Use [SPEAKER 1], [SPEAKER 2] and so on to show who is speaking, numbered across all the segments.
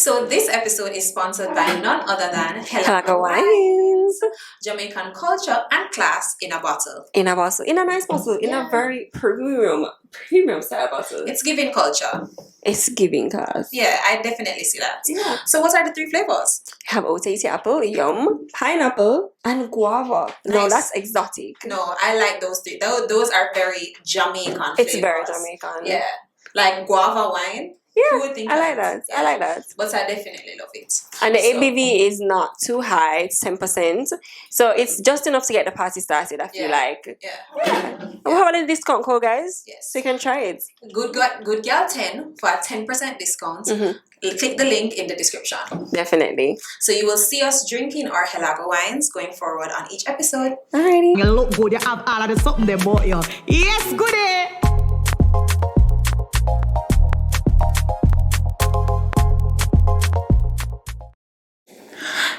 [SPEAKER 1] So this episode is sponsored by none other than
[SPEAKER 2] Helago Wines.
[SPEAKER 1] Jamaican culture and class in a bottle.
[SPEAKER 2] In a bottle. In a nice bottle. In a very premium style bottle.
[SPEAKER 1] It's giving culture.
[SPEAKER 2] It's giving class.
[SPEAKER 1] Yeah, I definitely see that.
[SPEAKER 2] Yeah.
[SPEAKER 1] So what are the 3 flavors?
[SPEAKER 2] Have OTT apple, yum, pineapple, and guava.
[SPEAKER 1] Nice.
[SPEAKER 2] No, that's exotic.
[SPEAKER 1] No, I like those 3. Those are very Jamaican flavors.
[SPEAKER 2] It's very Jamaican.
[SPEAKER 1] Yeah. Like guava wine.
[SPEAKER 2] Yeah,
[SPEAKER 1] Who would think
[SPEAKER 2] I like that.
[SPEAKER 1] Yeah.
[SPEAKER 2] I like that.
[SPEAKER 1] But I definitely love it.
[SPEAKER 2] And the ABV is not too high. It's 10%. So it's just enough to get the party started, I feel like.
[SPEAKER 1] Yeah.
[SPEAKER 2] We have a little discount code, guys.
[SPEAKER 1] Yes.
[SPEAKER 2] So you can try it.
[SPEAKER 1] Good Girl 10 for a 10% discount. Click the link in the description.
[SPEAKER 2] Definitely.
[SPEAKER 1] So you will see us drinking our Helago wines going forward on each episode.
[SPEAKER 2] Alrighty.
[SPEAKER 3] You look good, you have all of the something they bought you. Yes, goodie!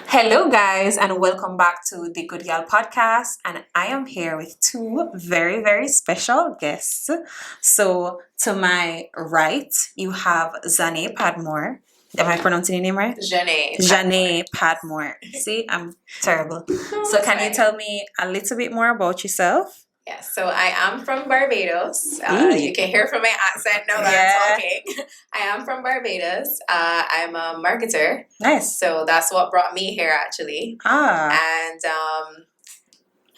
[SPEAKER 1] Hello guys, and welcome back to the Good Girl podcast, and I am here with 2 very, very special guests. So to my right, you have Zhane Podmore. Am I pronouncing your name right? Zhane Podmore. See, I'm terrible. So can you tell me a little bit more about yourself?
[SPEAKER 4] Yes, so I am from Barbados. You can hear from my accent now that I'm talking. I am from Barbados. I'm a marketer.
[SPEAKER 1] Nice.
[SPEAKER 4] So that's what brought me here, actually. And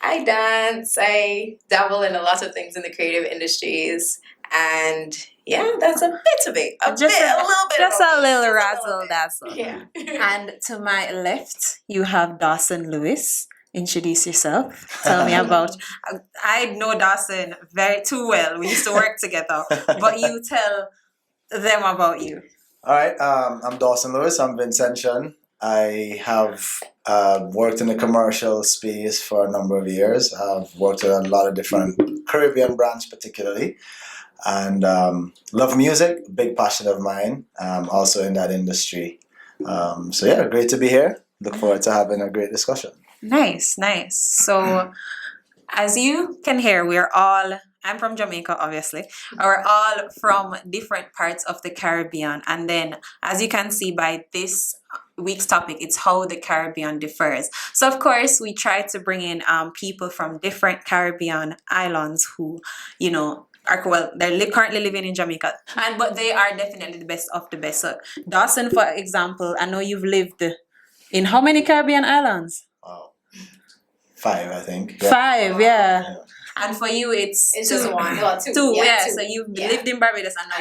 [SPEAKER 4] I dance. I dabble in a lot of things in the creative industries. And yeah, that's a bit of it. A little bit.
[SPEAKER 1] Just a little
[SPEAKER 4] bit.
[SPEAKER 1] razzle dazzle.
[SPEAKER 4] Yeah.
[SPEAKER 1] And to my left, you have Dawson Lewis. Introduce yourself. Tell me about. I know Dawson too well. We used to work together. But you tell them about you.
[SPEAKER 5] All right. I'm Dawson Lewis. I'm Vincentian. I have worked in the commercial space for a number of years. I've worked with a lot of different Caribbean brands, particularly, and love music. Big passion of mine. Also in that industry. So yeah, great to be here. Look forward to having a great discussion.
[SPEAKER 1] Nice. So, as you can hear, I'm from Jamaica, obviously. We're all from different parts of the Caribbean. And then, as you can see by this week's topic, it's how the Caribbean differs. So, of course, we try to bring in people from different Caribbean islands who, they're currently living in Jamaica. But they are definitely the best of the best. So, Dawson, for example, I know you've lived in how many Caribbean islands?
[SPEAKER 5] 5, I think. Yeah.
[SPEAKER 1] 5, yeah. And for you, it's
[SPEAKER 4] just 1. Well, 2.
[SPEAKER 1] 2, yeah. So you've lived in Barbados and now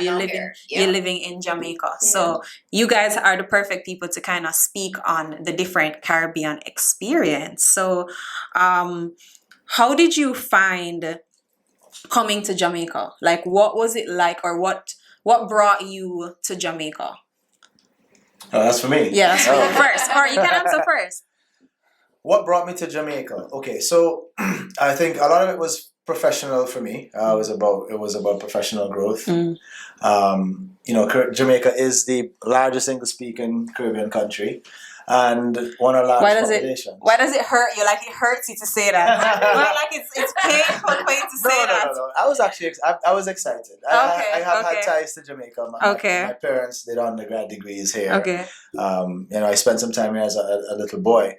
[SPEAKER 1] you're living in Jamaica. Yeah. So you guys are the perfect people to kind of speak on the different Caribbean experience. So how did you find coming to Jamaica? Like, what was it like, or what brought you to Jamaica?
[SPEAKER 5] Oh, that's for me?
[SPEAKER 1] Yeah, that's for you first. Or you can answer first.
[SPEAKER 5] What brought me to Jamaica? Okay, so I think a lot of it was professional for me. It was about professional growth. Jamaica is the largest English-speaking Caribbean country, and one of the largest populations.
[SPEAKER 1] Why does it hurt you? Like, it hurts you to say that. Like it's painful for you to say that.
[SPEAKER 5] No. I was actually I was excited. I have had ties to Jamaica. My parents did undergrad degrees here.
[SPEAKER 1] Okay.
[SPEAKER 5] I spent some time here as a little boy.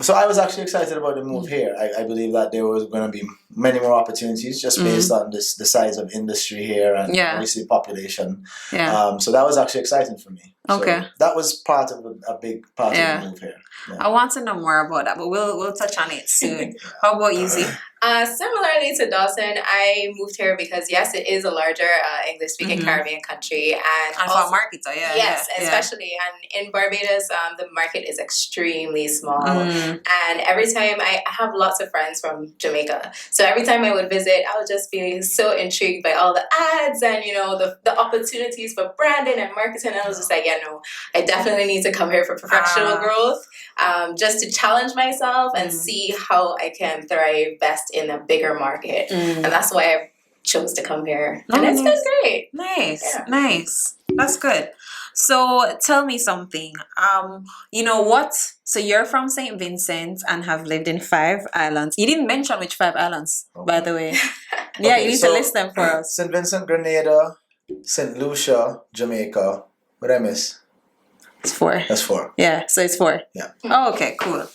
[SPEAKER 5] So I was actually excited about the move here. I believe that there was going to be many more opportunities just based on the size of industry here and obviously population.
[SPEAKER 1] Yeah.
[SPEAKER 5] So that was actually exciting for me.
[SPEAKER 1] Okay.
[SPEAKER 5] So that was part of a big part of the move here. Yeah.
[SPEAKER 1] I want to know more about that, but we'll touch on it soon. How about you, Z?
[SPEAKER 4] Similarly to Dawson, I moved here because, yes, it is a larger English-speaking Caribbean country. And
[SPEAKER 1] for a market,
[SPEAKER 4] Yes, especially. And in Barbados, the market is extremely small. And every time, I have lots of friends from Jamaica. So every time I would visit, I would just be so intrigued by all the ads and, the opportunities for branding and marketing. And I was just like, I definitely need to come here for professional growth, just to challenge myself and see how I can thrive best in a bigger market. And that's why I chose to come here. And it's been great.
[SPEAKER 1] Nice. That's good. So tell me something. So you're from St. Vincent and have lived in 5 islands. You didn't mention which 5 islands, by the way. You need to list them for us.
[SPEAKER 5] St. Vincent, Grenada, St. Lucia, Jamaica. What did I miss?
[SPEAKER 1] It's 4.
[SPEAKER 5] That's 4.
[SPEAKER 1] Yeah, so it's 4.
[SPEAKER 5] Yeah.
[SPEAKER 1] Oh, okay, cool.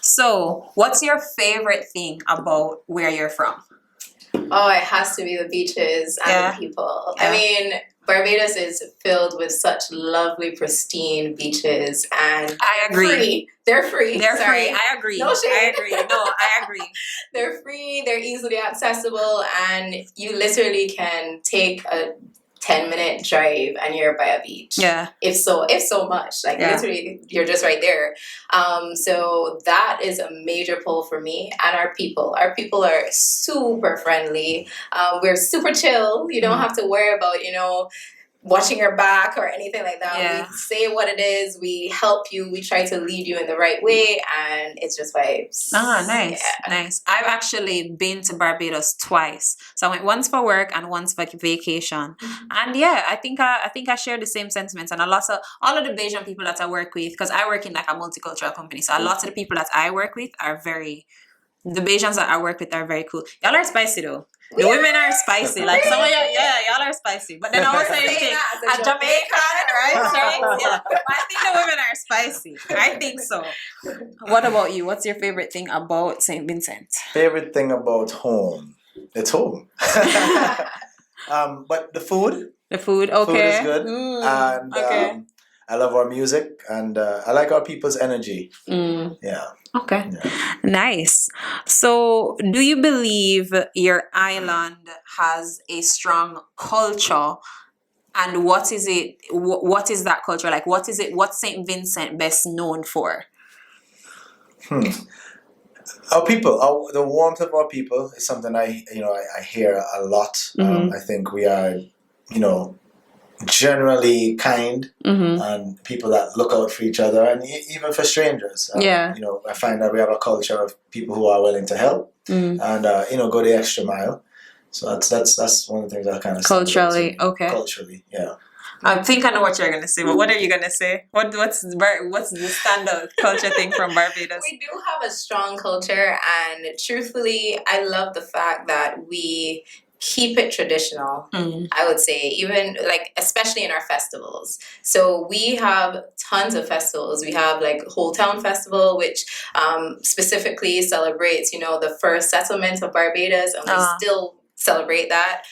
[SPEAKER 1] So, what's your favorite thing about where you're from?
[SPEAKER 4] Oh, it has to be the beaches and the people.
[SPEAKER 1] Yeah.
[SPEAKER 4] I mean, Barbados is filled with such lovely, pristine beaches, and
[SPEAKER 1] I agree.
[SPEAKER 4] free. They're free.
[SPEAKER 1] They're
[SPEAKER 4] Sorry.
[SPEAKER 1] free. I agree.
[SPEAKER 4] No shade.
[SPEAKER 1] I agree. No, I agree.
[SPEAKER 4] They're free. They're easily accessible, and you literally can take a 10-minute drive and you're by a beach.
[SPEAKER 1] Yeah.
[SPEAKER 4] If so much. Like literally you're just right there. So that is a major pull for me. And our people. Our people are super friendly. We're super chill. You don't have to worry about, watching your back or anything like that.
[SPEAKER 1] Yeah.
[SPEAKER 4] We say what it is, we help you, we try to lead you in the right way, and it's just vibes.
[SPEAKER 1] Ah, nice.
[SPEAKER 4] Yeah.
[SPEAKER 1] Nice. I've actually been to Barbados twice. So I went once for work and once for vacation. And yeah, I think I share the same sentiments. And all of the Bayesian people that I work with, because I work in like a multicultural company, so a lot of the people that I work with are the Bayesians that I work with are very cool. Y'all are spicy though. The women are spicy. Like some of y'all are spicy. But then I was saying a Jamaican, right? Yeah. But I think the women are spicy. I think so. What about you? What's your favorite thing about St. Vincent?
[SPEAKER 5] Favorite thing about home? It's home. But the food.
[SPEAKER 1] The food, okay.
[SPEAKER 5] Food is good. And I love our music, and I like our people's energy. Yeah.
[SPEAKER 1] Okay.
[SPEAKER 5] Yeah.
[SPEAKER 1] Nice. So, do you believe your island has a strong culture? And what is it? What is that culture like? What is it? What's St. Vincent best known for?
[SPEAKER 5] Our people, the warmth of our people is something I hear a lot. I think we are, generally kind, and people that look out for each other, and even for strangers. I find that we have a culture of people who are willing to help and go the extra mile. So that's one of the things that kind of
[SPEAKER 1] Culturally, okay.
[SPEAKER 5] Culturally, yeah.
[SPEAKER 1] I think I know what you're gonna say, but what are you gonna say? What's the standout culture thing from Barbados?
[SPEAKER 4] We do have a strong culture, and truthfully, I love the fact that we keep it traditional. I would say, even like especially in our festivals. So we have tons of festivals. We have like Whole Town Festival, which specifically celebrates the first settlement of Barbados, and we still celebrate that.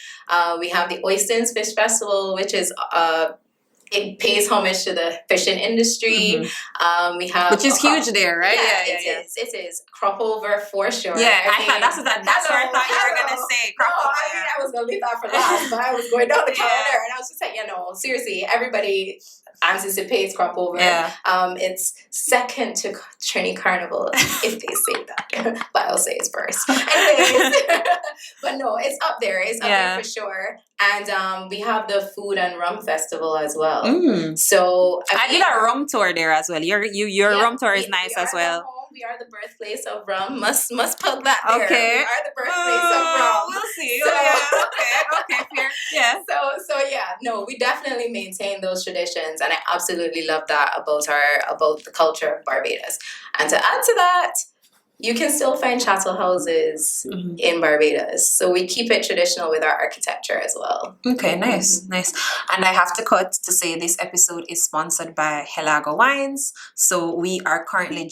[SPEAKER 4] We have the Oysters Fish Festival, which is it pays homage to the fishing industry. We have,
[SPEAKER 1] which is huge there, right?
[SPEAKER 4] Yeah, it is crop over for sure.
[SPEAKER 1] Yeah, that's what I thought you were gonna say. Crop over.
[SPEAKER 4] I was gonna leave that for last, but I was going down the calendar, and I was just like, seriously, everybody anticipates crop over.
[SPEAKER 1] Yeah.
[SPEAKER 4] It's second to Trini Carnival, if they say that, but I'll say it's first. Anyways, but no, it's up there. It's up there for sure. And we have the Food and Rum Festival as well. So
[SPEAKER 1] I did a rum tour there as well. Your rum tour is nice as well.
[SPEAKER 4] We are the birthplace of rum. Must plug that there.
[SPEAKER 1] Okay.
[SPEAKER 4] We are the birthplace of rum.
[SPEAKER 1] We'll see.
[SPEAKER 4] So,
[SPEAKER 1] okay, fair. Yeah.
[SPEAKER 4] So yeah, no, we definitely maintain those traditions, and I absolutely love that about the culture of Barbados. And to add to that, you can still find chattel houses in Barbados. So we keep it traditional with our architecture as well.
[SPEAKER 1] Okay, nice. And I have to cut to say this episode is sponsored by Helago Wines. So we are currently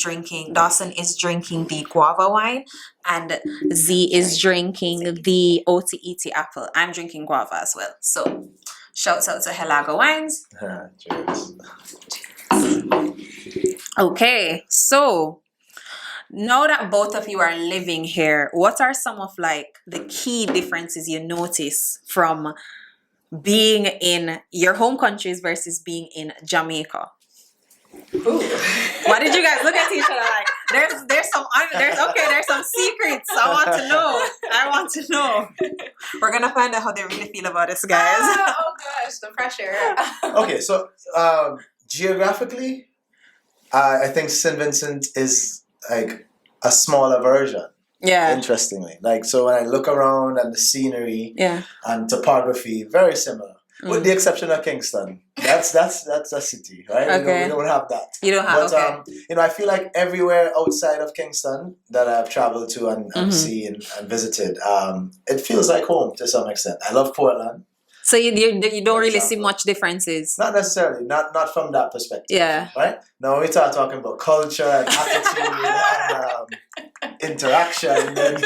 [SPEAKER 1] Dawson is drinking the guava wine, and Z is drinking the OTET apple. I'm drinking guava as well. So shouts out to Helago Wines. Okay, so now that both of you are living here, what are some of like the key differences you notice from being in your home countries versus being in Jamaica? Why did you guys look at each other like there's some secrets? I want to know. We're gonna find out how they really feel about this, guys.
[SPEAKER 4] Oh gosh, the pressure.
[SPEAKER 5] Okay, so geographically, I think St. Vincent is like a smaller version.
[SPEAKER 1] Yeah.
[SPEAKER 5] Interestingly. Like, so when I look around and the scenery and topography, very similar. With the exception of Kingston. That's a city, right?
[SPEAKER 1] Okay.
[SPEAKER 5] We don't have that.
[SPEAKER 1] You don't have,
[SPEAKER 5] but, I feel like everywhere outside of Kingston that I've traveled to and seen and visited, it feels like home to some extent. I love Portland.
[SPEAKER 1] So you don't
[SPEAKER 5] For
[SPEAKER 1] really see
[SPEAKER 5] example.
[SPEAKER 1] much differences.
[SPEAKER 5] Not necessarily, not from that perspective.
[SPEAKER 1] Yeah.
[SPEAKER 5] Right? No, we start talking about culture and attitude and interaction, then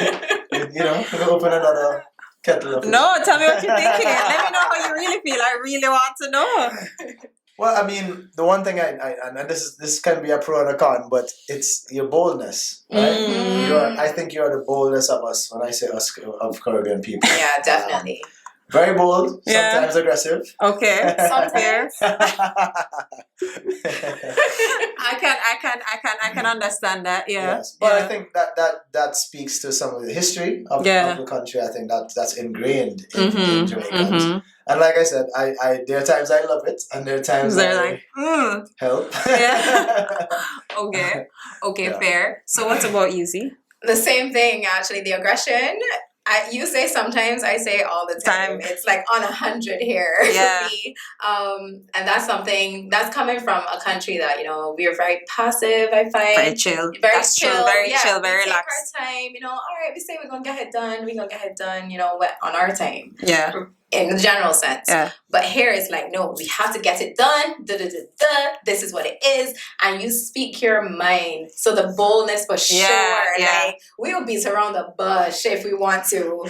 [SPEAKER 5] we open another kettle of fish.
[SPEAKER 1] No, tell me what you're thinking. Let me know how you really feel. I really want to know.
[SPEAKER 5] Well, I mean, the one thing I and this can be a pro and a con, but it's your boldness, right? I think you're the boldest of us. When I say us, of Caribbean people.
[SPEAKER 4] Yeah, definitely.
[SPEAKER 5] Very bold,
[SPEAKER 1] Yeah.
[SPEAKER 5] sometimes aggressive.
[SPEAKER 1] Okay.
[SPEAKER 4] Sometimes.
[SPEAKER 1] I can understand that. Yeah.
[SPEAKER 5] Yes, but
[SPEAKER 1] Yeah.
[SPEAKER 5] I think that speaks to some of the history of the country. I think that's ingrained in Jamaicans. And like I said, I there are times I love it, and there are times
[SPEAKER 1] They're
[SPEAKER 5] I
[SPEAKER 1] like,
[SPEAKER 5] help.
[SPEAKER 1] Yeah. Okay,
[SPEAKER 5] Yeah.
[SPEAKER 1] fair. So what about you, Z?
[SPEAKER 4] The same thing, actually. The aggression. You say sometimes, I say all the time. It's like on 100 here
[SPEAKER 1] Yeah.
[SPEAKER 4] for me. And that's something that's coming from a country that, we are very passive, I find.
[SPEAKER 1] Very chill.
[SPEAKER 4] Very
[SPEAKER 1] That's
[SPEAKER 4] chill.
[SPEAKER 1] true. Very chill, very
[SPEAKER 4] we
[SPEAKER 1] relaxed.
[SPEAKER 4] take our time, all right, we say we're going to get it done. We're going to get it done, on our time.
[SPEAKER 1] Yeah.
[SPEAKER 4] In the general sense.
[SPEAKER 1] Yeah.
[SPEAKER 4] But here it's like, no, we have to get it done. This is what it is. And you speak your mind. So the boldness for sure.
[SPEAKER 1] Yeah.
[SPEAKER 4] Like, we'll beat around the bush if we want to.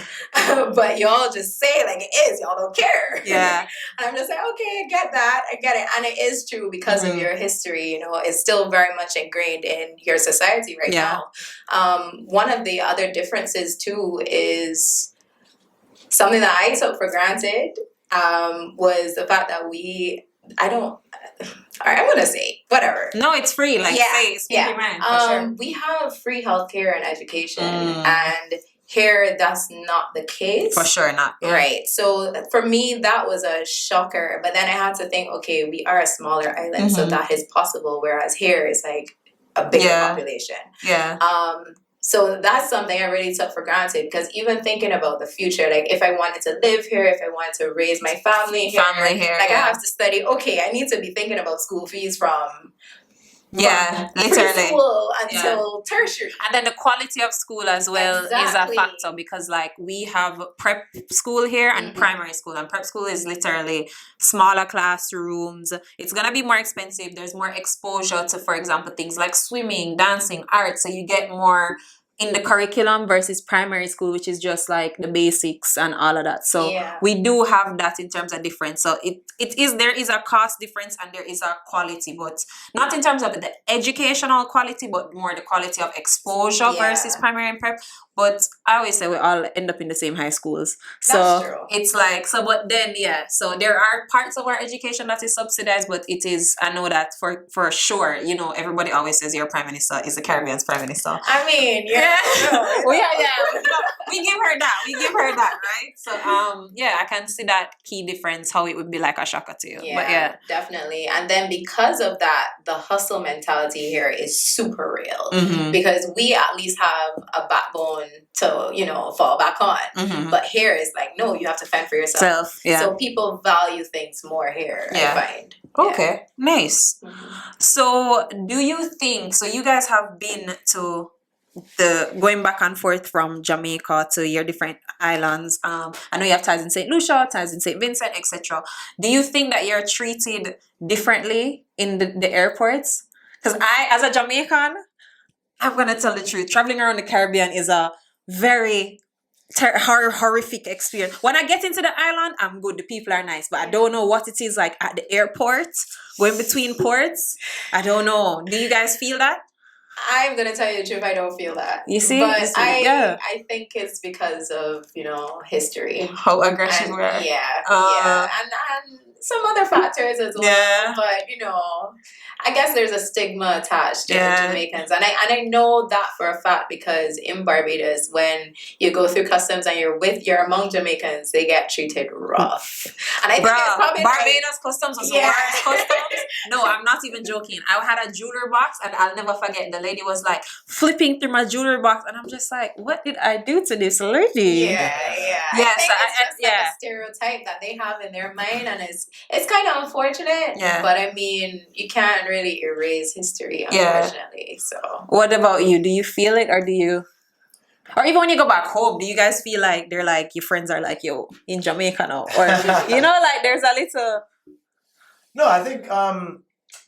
[SPEAKER 4] But y'all just say it like it is. Y'all don't care.
[SPEAKER 1] Yeah.
[SPEAKER 4] And I'm just like, okay, I get that. I get it. And it is true because of your history, it's still very much ingrained in your society right now. One of the other differences too is something that I took for granted was the fact that all right, I'm going to say whatever.
[SPEAKER 1] No, it's free. Like, speak your mind, for sure.
[SPEAKER 4] We have free healthcare and education, and here that's not the case.
[SPEAKER 1] For sure not. Yeah.
[SPEAKER 4] Right. So for me, that was a shocker. But then I had to think, okay, we are a smaller island, so that is possible. Whereas here is like a bigger population.
[SPEAKER 1] Yeah.
[SPEAKER 4] So that's something I really took for granted, because even thinking about the future, like if I wanted to live here, if I wanted to raise my family here, like I have to study. Okay, I need to be thinking about school fees from
[SPEAKER 1] literally
[SPEAKER 4] preschool until tertiary.
[SPEAKER 1] And then the quality of school as well is a factor, because like we have prep school here and primary school, and prep school is literally smaller classrooms. It's gonna be more expensive. There's more exposure to, for example, things like swimming, dancing, art, so you get more in the curriculum versus primary school, which is just like the basics and all of that. So we do have that in terms of difference. So there is a cost difference and there is a quality, but not in terms of the educational quality, but more the quality of exposure versus primary and prep. But I always say we all end up in the same high schools. So
[SPEAKER 4] that's true.
[SPEAKER 1] It's like, so, but then, so there are parts of our education that is subsidized, but it is, I know that for sure, everybody always says your prime minister is the Caribbean's prime minister.
[SPEAKER 4] I mean,
[SPEAKER 1] we give her that, right? So, I can see that key difference, how it would be like a shocker to you.
[SPEAKER 4] Yeah,
[SPEAKER 1] but
[SPEAKER 4] definitely. And then because of that, the hustle mentality here is super real, because we at least have a backbone to, fall back on. But here is like, no, you have to fend for yourself. So people value things more here, I find.
[SPEAKER 1] Okay, nice. So do you think, so you guys have been to going back and forth from Jamaica to your different islands. I know you have ties in St. Lucia, ties in St. Vincent, etc. Do you think that you're treated differently in the airports? Because I, as a Jamaican, I'm going to tell the truth. Traveling around the Caribbean is a very horrific experience. When I get into the island, I'm good. The people are nice. But I don't know what it is like at the airport, going between ports. I don't know. Do you guys feel that?
[SPEAKER 4] I'm going to tell you the truth. I don't feel that.
[SPEAKER 1] You see?
[SPEAKER 4] But I think it's because of, history.
[SPEAKER 1] How aggressive we are.
[SPEAKER 4] Yeah. And some other factors as well. But, I guess there's a stigma attached to Jamaicans. And I know that for a fact, because in Barbados, when you go through customs and you're among Jamaicans, they get treated rough. And I think it's probably
[SPEAKER 1] Barbados customs was the worst customs. No, I'm not even joking. I had a jewelry box and I'll never forget. The lady was like flipping through my jewelry box and I'm just like, what did I do to this lady?
[SPEAKER 4] Yeah. I think it's just like a stereotype that they have in their mind, and it's kind of unfortunate. But I mean, you can't really erase history, unfortunately. So
[SPEAKER 1] what about you? Do you feel it or do you? Or even when you go back home, do you guys feel like they're like your friends are like, yo, in Jamaica now? Or you know, like there's a little
[SPEAKER 5] No, I think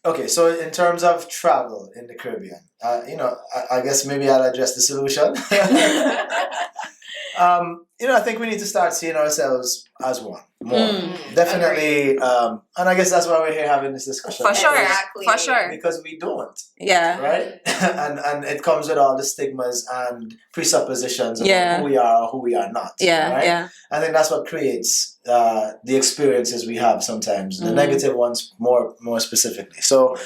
[SPEAKER 5] okay. So in terms of travel in the Caribbean, I guess maybe I'll address the solution. I think we need to start seeing ourselves as one more. Definitely, and I guess that's why we're here having this discussion.
[SPEAKER 1] for sure.
[SPEAKER 4] Exactly.
[SPEAKER 1] For sure.
[SPEAKER 5] Because we don't,
[SPEAKER 1] Yeah.
[SPEAKER 5] right? and it comes with all the stigmas and presuppositions about
[SPEAKER 1] Yeah.
[SPEAKER 5] who we are or who we are not.
[SPEAKER 1] Yeah.
[SPEAKER 5] Right?
[SPEAKER 1] Yeah.
[SPEAKER 5] I think that's what creates the experiences we have sometimes, the negative ones more specifically. So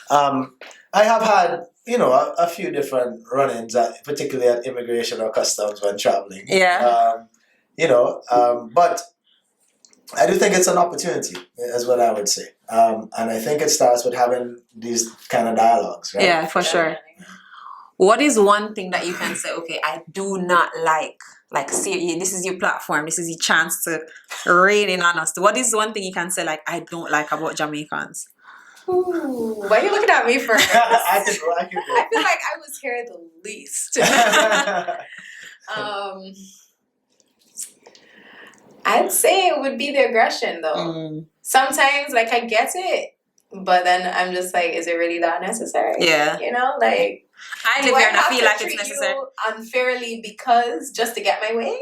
[SPEAKER 5] I have had, a few different run-ins, particularly at immigration or customs when traveling.
[SPEAKER 1] Yeah.
[SPEAKER 5] But I do think it's an opportunity, is what I would say. And I think it starts with having these kind of dialogues, right?
[SPEAKER 1] Yeah, for sure. What is one thing that you can say, okay, I do not like, see, this is your platform, this is your chance to rein in on us. What is one thing you can say, like, I don't like about Jamaicans?
[SPEAKER 4] Ooh, why are you looking at me first?
[SPEAKER 5] I can go.
[SPEAKER 4] I feel like I was here the least. I'd say it would be the aggression, though. Sometimes, like, I get it, but then I'm just like, is it really that necessary?
[SPEAKER 1] Yeah.
[SPEAKER 4] Like,
[SPEAKER 1] I live here and I feel like it's
[SPEAKER 4] treat
[SPEAKER 1] necessary.
[SPEAKER 4] you unfairly because just to get my way.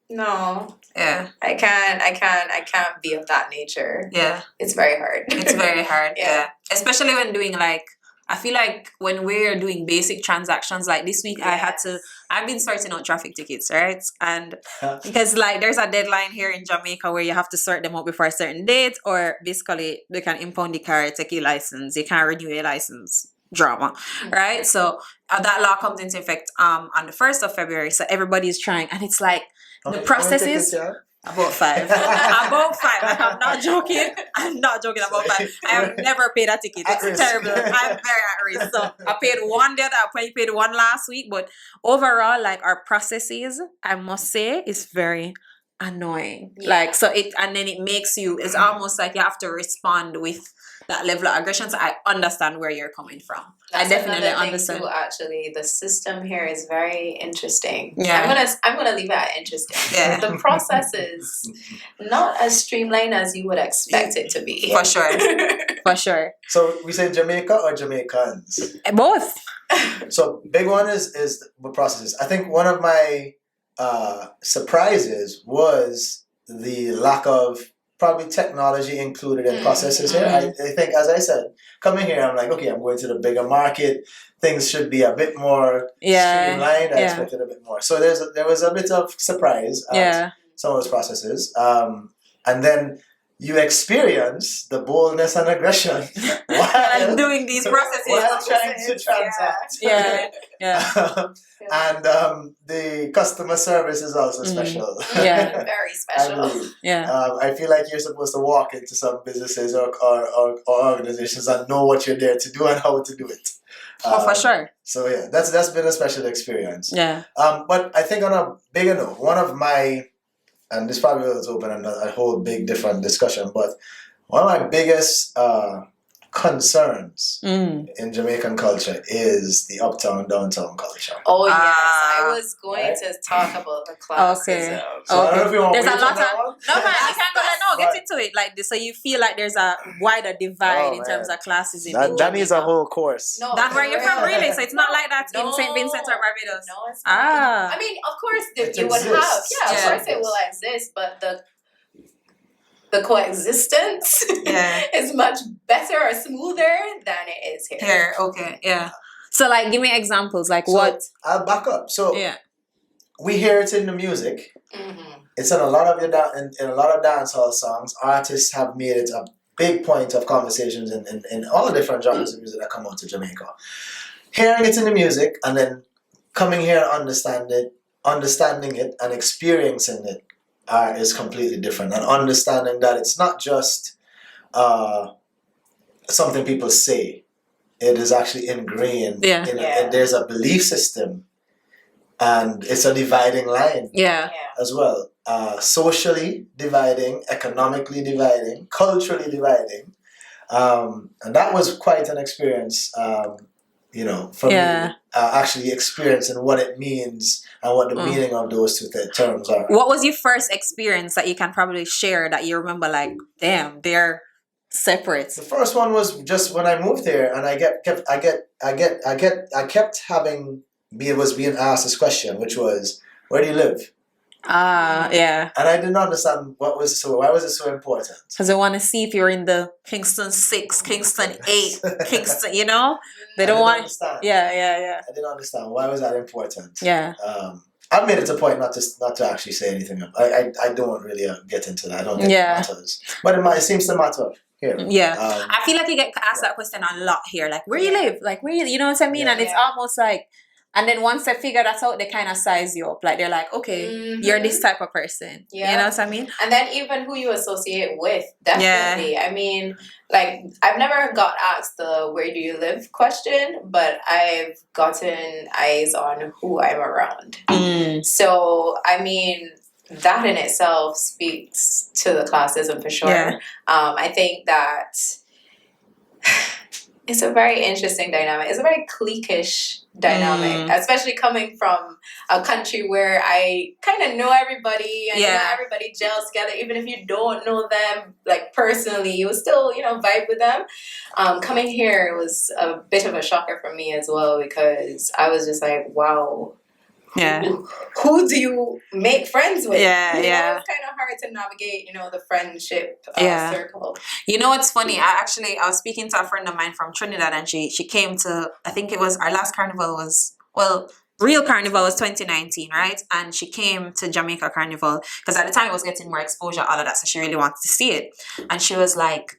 [SPEAKER 4] No.
[SPEAKER 1] Yeah.
[SPEAKER 4] I can't be of that nature.
[SPEAKER 1] Yeah.
[SPEAKER 4] It's very hard.
[SPEAKER 1] It's very hard.
[SPEAKER 4] Yeah.
[SPEAKER 1] Yeah. Especially when doing I feel like when we're doing basic transactions, like this week I've been sorting out traffic tickets, right? And because there's a deadline here in Jamaica where you have to sort them out before a certain date, or basically they can impound the car, take your license, you can't renew your license. Drama, right? So that law comes into effect on the 1st of February. So everybody's trying, and it's like the processes. About 5. About 5. Like, I'm not joking. I'm not joking. About 5. I have never paid a ticket. It's terrible. I'm very at risk. So I paid one the other. I paid one last week. But overall, our processes, I must say, is very annoying.
[SPEAKER 4] Yeah.
[SPEAKER 1] And then it makes you. It's almost like you have to respond with that level of aggression. So I understand where you're coming from.
[SPEAKER 4] That's
[SPEAKER 1] I definitely
[SPEAKER 4] another thing
[SPEAKER 1] understand.
[SPEAKER 4] too, actually, the system here is very interesting.
[SPEAKER 1] Yeah.
[SPEAKER 4] I'm gonna leave it at interesting.
[SPEAKER 1] Yeah.
[SPEAKER 4] The process is not as streamlined as you would expect it to be.
[SPEAKER 1] For sure. For sure.
[SPEAKER 5] So we say Jamaica or Jamaicans?
[SPEAKER 1] Both.
[SPEAKER 5] So big one is the processes. I think one of my surprises was the lack of probably technology included in processes here. I think, as I said, coming here, I'm like, okay, I'm going to the bigger market. Things should be a bit more streamlined. I expected a bit more. So there was a bit of surprise at some of those processes. And then you experience the boldness and aggression
[SPEAKER 1] while doing these processes.
[SPEAKER 5] While trying to transact.
[SPEAKER 1] Yeah.
[SPEAKER 5] And the customer service is also special.
[SPEAKER 1] Yeah.
[SPEAKER 4] Very special.
[SPEAKER 5] I feel like you're supposed to walk into some businesses or organizations and know what you're there to do and how to do it.
[SPEAKER 1] For sure.
[SPEAKER 5] So yeah, that's been a special experience.
[SPEAKER 1] Yeah.
[SPEAKER 5] But I think on a bigger note, one of my, and this probably will open a whole big different discussion, but one of my biggest concerns in Jamaican culture is the uptown downtown culture.
[SPEAKER 4] Oh yes, I was going to talk about the classism.
[SPEAKER 1] Okay.
[SPEAKER 5] So I don't know if you want
[SPEAKER 1] there's
[SPEAKER 5] to
[SPEAKER 1] a lot of
[SPEAKER 5] that
[SPEAKER 1] no man, you can't go get into it like this. So you feel like there's a wider divide in terms of classes in
[SPEAKER 5] that needs a whole course.
[SPEAKER 4] No,
[SPEAKER 1] that's where you're from, really. So it's not like that in St. Vincent or Barbados.
[SPEAKER 4] No, it's not. I mean, of course, you would have. Of course, it will exist, but the coexistence is much better or smoother than it is here.
[SPEAKER 1] Here, okay, yeah. So, give me examples. What?
[SPEAKER 5] I'll back up. So, we hear it in the music. It's in a lot of in a lot of dancehall songs. Artists have made it a big point of conversations in all the different genres of music that come out to Jamaica. Hearing it in the music and then coming here and understanding it and experiencing it is completely different, and understanding that it's not just something people say. It is actually ingrained. And there's a belief system, and it's a dividing line as well. Socially dividing, economically dividing, culturally dividing. And that was quite an experience for me,
[SPEAKER 1] Yeah.
[SPEAKER 5] actually experiencing what it means and what the meaning of those two terms are.
[SPEAKER 1] What was your first experience that you can probably share that you remember? Like, damn, they're separate.
[SPEAKER 5] The first one was just when I moved here, and I kept being asked this question, which was, where do you live?
[SPEAKER 1] Yeah.
[SPEAKER 5] And I didn't understand why was it so important?
[SPEAKER 1] Because they want to see if you're in the Kingston 6, Kingston 8, Kingston, you know? They don't want.
[SPEAKER 5] Understand.
[SPEAKER 1] Yeah.
[SPEAKER 5] I didn't understand why was that important.
[SPEAKER 1] Yeah.
[SPEAKER 5] I've made it a point not to actually say anything. I don't really get into that. I don't think it matters, but it seems to matter here.
[SPEAKER 1] Yeah, I feel like you get asked that question a lot here. Like, where you live? Like, where you know what I mean? And it's almost like. And then once they figure that out, they kind of size you up. Like, they're like, okay, you're this type of person.
[SPEAKER 4] Yeah.
[SPEAKER 1] You know what I mean?
[SPEAKER 4] And then even who you associate with, definitely. Yeah. I mean, like, I've never got asked the where do you live question, but I've gotten eyes on who I'm around. So, I mean, that in itself speaks to the classism for sure.
[SPEAKER 1] Yeah.
[SPEAKER 4] I think that it's a very interesting dynamic. It's a very cliquish dynamic, especially coming from a country where I kind of know everybody and everybody gels together. Even if you don't know them like personally, you still vibe with them. Coming here was a bit of a shocker for me as well, because I was just like, wow.
[SPEAKER 1] Yeah.
[SPEAKER 4] Who do you make friends with?
[SPEAKER 1] Yeah.
[SPEAKER 4] It's kind of hard to navigate, the friendship circle.
[SPEAKER 1] You know what's funny? I was speaking to a friend of mine from Trinidad, and she came to, I think it was our last carnival was, real carnival was 2019, right? And she came to Jamaica Carnival because at the time it was getting more exposure, all of that, so she really wanted to see it. And she was like,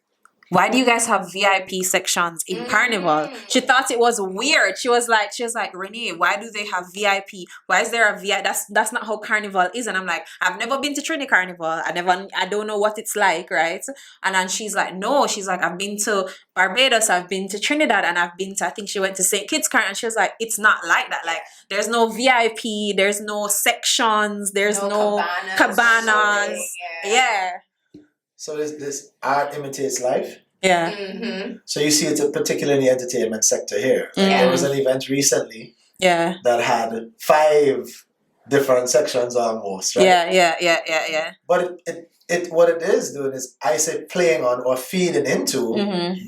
[SPEAKER 1] why do you guys have VIP sections in Carnival? She thought it was weird. She was like, Renee, why do they have VIP? Why is there a VIP? That's not how Carnival is. And I'm like, I've never been to Trinity Carnival. I don't know what it's like, right? And then she's like, no. She's like, I've been to Barbados, I've been to Trinidad, and I've been to, I think she went to St. Kitts Carnival. And she was like, it's not like that. Like, there's no VIP, there's no sections, there's no cabanas. Yeah.
[SPEAKER 5] So this art imitates life.
[SPEAKER 1] Yeah.
[SPEAKER 4] Mm-hmm.
[SPEAKER 5] So you see it particularly in the entertainment sector here. There was an event recently that had 5 different sections almost, right?
[SPEAKER 1] Yeah.
[SPEAKER 5] But what it is doing is, I say, playing on or feeding into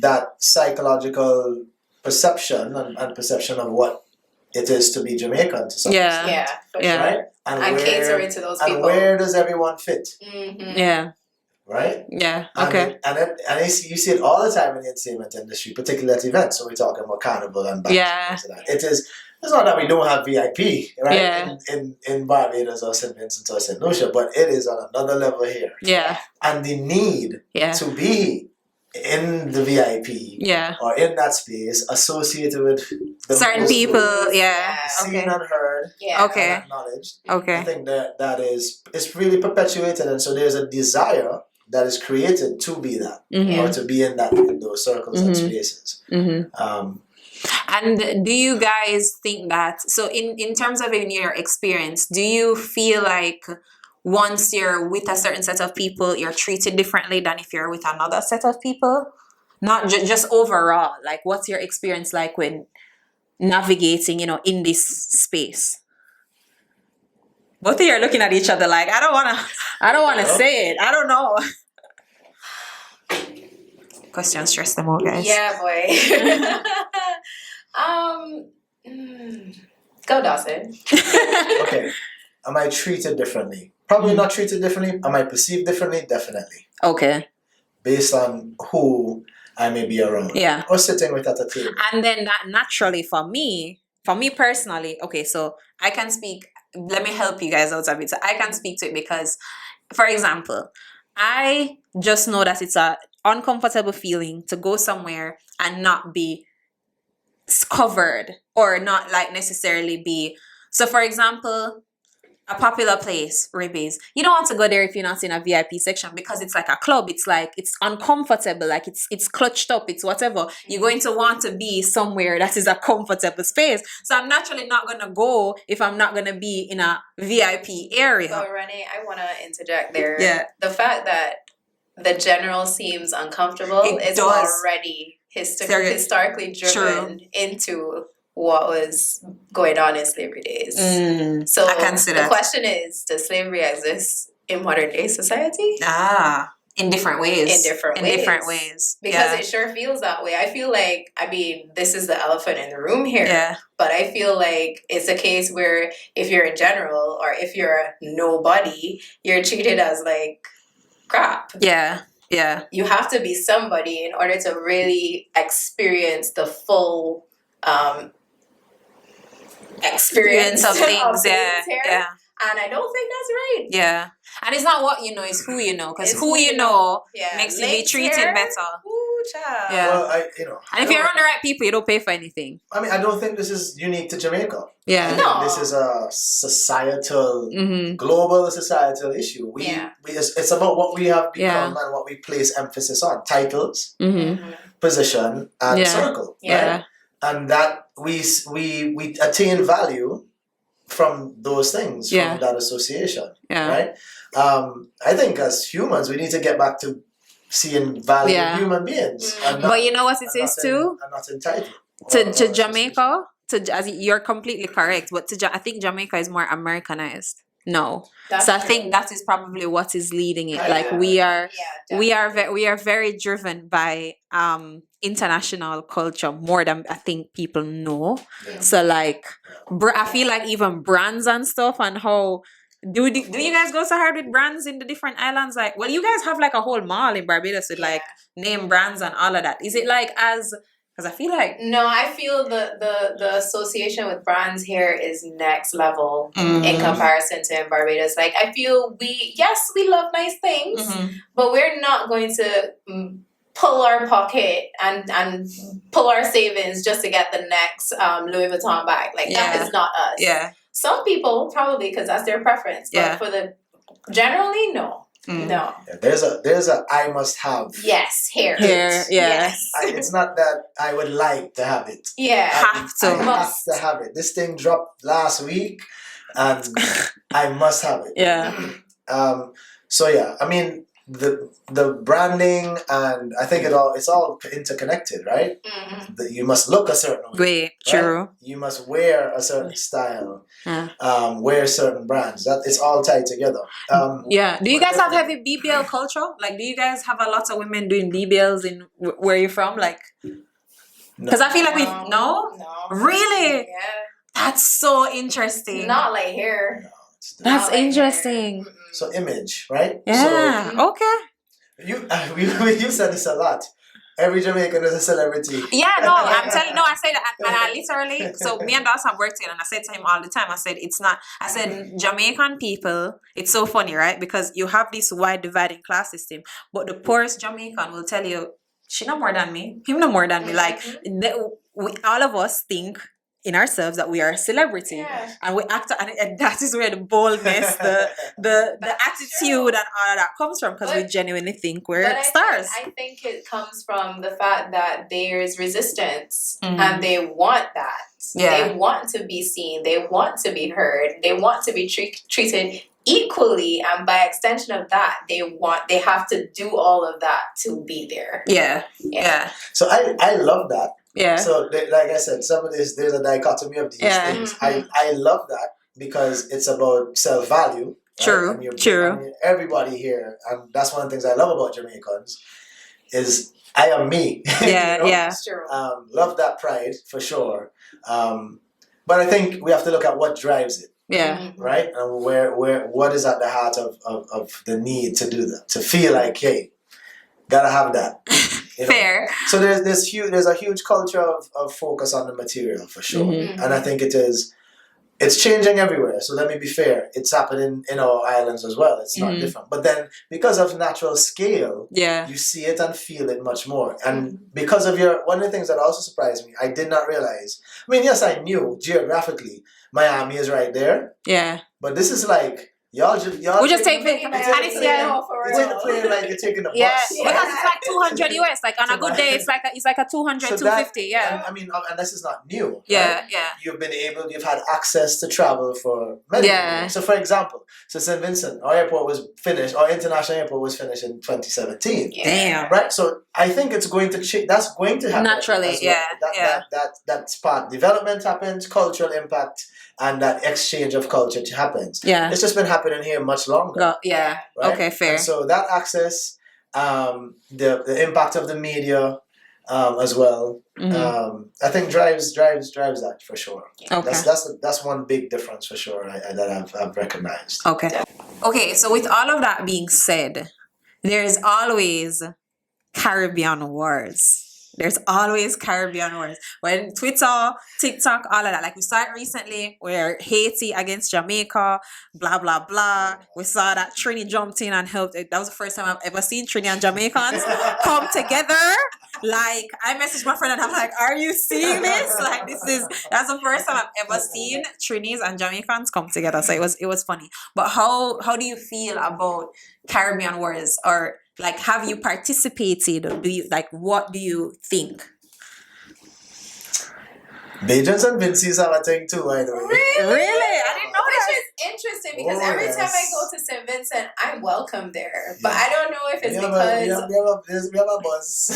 [SPEAKER 5] that psychological perception and perception of what it is to be Jamaican to some extent. Right?
[SPEAKER 4] And catering to those people.
[SPEAKER 5] And where does everyone fit?
[SPEAKER 1] Yeah.
[SPEAKER 5] Right?
[SPEAKER 1] Yeah. Okay.
[SPEAKER 5] And you see it all the time in the entertainment industry, particularly at events. So we're talking about Carnival and bands and things like that. It's not that we don't have VIP, right? In Barbados or St. Vincent or St. Lucia, but it is on another level here.
[SPEAKER 1] Yeah.
[SPEAKER 5] And the need to be in the VIP or in that space associated with the
[SPEAKER 1] certain people,
[SPEAKER 5] seen and heard,
[SPEAKER 1] and
[SPEAKER 5] acknowledged.
[SPEAKER 1] Okay.
[SPEAKER 5] I think that it's really perpetuated, and so there's a desire that is created to be that or to be in those circles and spaces.
[SPEAKER 1] And do you guys think that, so in terms of in your experience, do you feel like once you're with a certain set of people, you're treated differently than if you're with another set of people? Not just overall, like, what's your experience like when navigating, in this space? Both of you are looking at each other like, I don't want to say it. I don't know. Question stress them out, guys.
[SPEAKER 4] Yeah, boy. Go, Dawson.
[SPEAKER 5] Okay. Am I treated differently? Probably not treated differently. Am I perceived differently? Definitely.
[SPEAKER 1] Okay.
[SPEAKER 5] Based on who I may be around.
[SPEAKER 1] Yeah.
[SPEAKER 5] Or sitting with at a table.
[SPEAKER 1] And then that naturally for me personally, okay, so I can speak, let me help you guys out a bit. So I can speak to it because, for example, I just know that it's a uncomfortable feeling to go somewhere and not be covered or not like necessarily be. So for example, a popular place, Ribbies, you don't want to go there if you're not in a VIP section because it's like a club. It's like, it's uncomfortable, like it's clutched up, it's whatever. You're going to want to be somewhere that is a comfortable space. So I'm naturally not going to go if I'm not going to be in a VIP area.
[SPEAKER 4] But Renee, I want to interject there.
[SPEAKER 1] Yeah.
[SPEAKER 4] The fact that the general seems uncomfortable is already historically driven into what was going on in slavery days. So
[SPEAKER 1] I can see
[SPEAKER 4] the
[SPEAKER 1] that.
[SPEAKER 4] question is, does slavery exist in modern day society?
[SPEAKER 1] In different ways.
[SPEAKER 4] In different ways. Because it sure feels that way. I feel like, I mean, this is the elephant in the room here.
[SPEAKER 1] Yeah.
[SPEAKER 4] But I feel like it's a case where if you're a general or if you're a nobody, you're treated as like crap.
[SPEAKER 1] Yeah. Yeah.
[SPEAKER 4] You have to be somebody in order to really experience the full experience
[SPEAKER 1] of things.
[SPEAKER 4] here.
[SPEAKER 1] Yeah.
[SPEAKER 4] And I don't think that's right.
[SPEAKER 1] Yeah. And it's not what you know, it's who you know. Because who you know makes you be
[SPEAKER 4] Links
[SPEAKER 1] treated
[SPEAKER 4] here.
[SPEAKER 1] better.
[SPEAKER 4] Ooh, child.
[SPEAKER 1] Yeah.
[SPEAKER 5] Well,
[SPEAKER 1] And if you're around the right people, you don't pay for anything.
[SPEAKER 5] I mean, I don't think this is unique to Jamaica.
[SPEAKER 1] Yeah.
[SPEAKER 4] No.
[SPEAKER 5] This is a societal,
[SPEAKER 1] Mm-hmm.
[SPEAKER 5] global societal issue. It's about what we have become and what we place emphasis on: titles,
[SPEAKER 1] Mm-hmm.
[SPEAKER 5] position, and circle.
[SPEAKER 1] Yeah.
[SPEAKER 5] Right? And that we attain value from those things, from that association.
[SPEAKER 1] Yeah.
[SPEAKER 5] Right? I think as humans, we need to get back to seeing value in human beings. And not,
[SPEAKER 1] but you know what it is too?
[SPEAKER 5] And not entitled.
[SPEAKER 1] To Jamaica, as you're completely correct, but I think Jamaica is more Americanized. No,
[SPEAKER 4] That's
[SPEAKER 1] so I
[SPEAKER 4] true.
[SPEAKER 1] think that is probably what is leading it.
[SPEAKER 5] Yeah.
[SPEAKER 1] Like we are
[SPEAKER 4] definitely.
[SPEAKER 1] we are very driven by international culture more than I think people know.
[SPEAKER 5] Yeah.
[SPEAKER 1] So like, I feel like even brands and stuff and how. Do you guys go so hard with brands in the different islands? Like, well, you guys have like a whole mall in Barbados with like name brands and all of that. Is it like because I feel like
[SPEAKER 4] No, I feel the association with brands here is next level in comparison to in Barbados. Like, I feel we love nice things, but we're not going to pull our pocket and pull our savings just to get the next Louis Vuitton bag. Like, that is not us.
[SPEAKER 1] Yeah.
[SPEAKER 4] Some people probably because that's their preference, but for the generally no.
[SPEAKER 5] Yeah, there's a I must have.
[SPEAKER 4] Yes, here.
[SPEAKER 1] Yeah.
[SPEAKER 5] It's not that I would like to have it.
[SPEAKER 4] Yeah.
[SPEAKER 5] I
[SPEAKER 1] Have to.
[SPEAKER 5] have to have it. This thing dropped last week, and I must have it.
[SPEAKER 1] Yeah.
[SPEAKER 5] So yeah, I mean the branding, and I think it's all interconnected, right? That you must look a certain way.
[SPEAKER 1] Great. True.
[SPEAKER 5] Right? You must wear a certain style.
[SPEAKER 1] Yeah.
[SPEAKER 5] Wear certain brands. That it's all tied together.
[SPEAKER 1] Yeah. Do you guys have heavy BBL culture? Like, do you guys have a lot of women doing BBLs in where you're from? Like, because I feel like
[SPEAKER 4] No.
[SPEAKER 1] Really?
[SPEAKER 4] Yeah.
[SPEAKER 1] That's so interesting.
[SPEAKER 4] Not like here.
[SPEAKER 1] That's
[SPEAKER 4] Not like
[SPEAKER 1] interesting.
[SPEAKER 5] So image, right?
[SPEAKER 1] Yeah. Okay.
[SPEAKER 5] So you said this a lot. Every Jamaican is a celebrity.
[SPEAKER 1] Yeah, no, I'm telling. No, I said that, and I literally. So me and Dawson worked together, and I said to him all the time. I said it's not. I said Jamaican people. It's so funny, right? Because you have this wide dividing class system, but the poorest Jamaican will tell you, she no more than me. Him no more than me. Like all of us think in ourselves that we are a celebrity, and we act, and that is where the boldness, the attitude, and all of that comes from, because we genuinely think we're stars.
[SPEAKER 4] I think it comes from the fact that there's resistance, and they want that.
[SPEAKER 1] Yeah.
[SPEAKER 4] They want to be seen. They want to be heard. They want to be treated equally, and by extension of that, they have to do all of that to be there.
[SPEAKER 1] Yeah.
[SPEAKER 5] So I love that.
[SPEAKER 1] Yeah.
[SPEAKER 5] So like I said, some of this, there's a dichotomy of these things. I love that because it's about self-value.
[SPEAKER 1] True.
[SPEAKER 5] Right?
[SPEAKER 1] True.
[SPEAKER 5] I mean, everybody here, and that's one of the things I love about Jamaicans, is I am me.
[SPEAKER 1] Yeah.
[SPEAKER 5] You know?
[SPEAKER 1] Yeah.
[SPEAKER 4] It's true.
[SPEAKER 5] Love that pride for sure. But I think we have to look at what drives it.
[SPEAKER 1] Yeah.
[SPEAKER 5] Right? And what is at the heart of the need to do that, to feel like, hey, gotta have that. You know?
[SPEAKER 1] Fair.
[SPEAKER 5] So there's a huge culture of focus on the material for sure, and I think it's changing everywhere. So let me be fair, it's happening in our islands as well. It's not different, but then because of natural scale, you see it and feel it much more. And because of one of the things that also surprised me, I did not realize. I mean, yes, I knew geographically Miami is right there.
[SPEAKER 1] Yeah.
[SPEAKER 5] But this is like
[SPEAKER 1] We just take
[SPEAKER 4] Taking my
[SPEAKER 1] and it's
[SPEAKER 4] home for
[SPEAKER 5] You take the
[SPEAKER 4] real.
[SPEAKER 5] plane like you're taking the bus.
[SPEAKER 1] yeah,
[SPEAKER 4] Yeah.
[SPEAKER 1] because it's like 200 US. Like on a good day, it's like a 200,
[SPEAKER 5] So
[SPEAKER 1] 250.
[SPEAKER 5] that,
[SPEAKER 1] Yeah,
[SPEAKER 5] I mean, and this is not new.
[SPEAKER 1] yeah,
[SPEAKER 5] right?
[SPEAKER 1] yeah.
[SPEAKER 5] You've had access to travel for many years. So, for example, St. Vincent, our international airport was finished in 2017.
[SPEAKER 1] Damn.
[SPEAKER 5] Right, so I think it's going to that's going to happen
[SPEAKER 1] Naturally,
[SPEAKER 5] as well.
[SPEAKER 1] yeah.
[SPEAKER 5] That's part. Development happens, cultural impact, and that exchange of culture happens.
[SPEAKER 1] Yeah.
[SPEAKER 5] It's just been happening here much longer.
[SPEAKER 1] Yeah.
[SPEAKER 5] Right?
[SPEAKER 1] Okay, fair.
[SPEAKER 5] And so that access, the impact of the media, as well, I think drives that for sure.
[SPEAKER 1] Okay.
[SPEAKER 5] That's one big difference for sure that I've recognized.
[SPEAKER 1] Okay. Okay, so with all of that being said, there's always Caribbean wars. There's always Caribbean wars. When Twitter, TikTok, all of that. Like we saw it recently where Haiti against Jamaica, blah, blah, blah. We saw that Trini jumped in and helped. That was the first time I've ever seen Trini and Jamaicans come together. Like, I messaged my friend and I'm like, are you seeing this? Like, that's the first time I've ever seen Trinis and Jamaicans come together. So it was funny. But how do you feel about Caribbean wars? Or like, have you participated? Or what do you think?
[SPEAKER 5] Bajans and Vinci's have a thing too, by the way.
[SPEAKER 1] Really? I didn't know
[SPEAKER 4] Which
[SPEAKER 1] that.
[SPEAKER 4] is interesting because
[SPEAKER 5] Oh,
[SPEAKER 4] every
[SPEAKER 5] yes.
[SPEAKER 4] time I go to St. Vincent, I'm welcome there. But I don't know if it's
[SPEAKER 5] We have a buzz.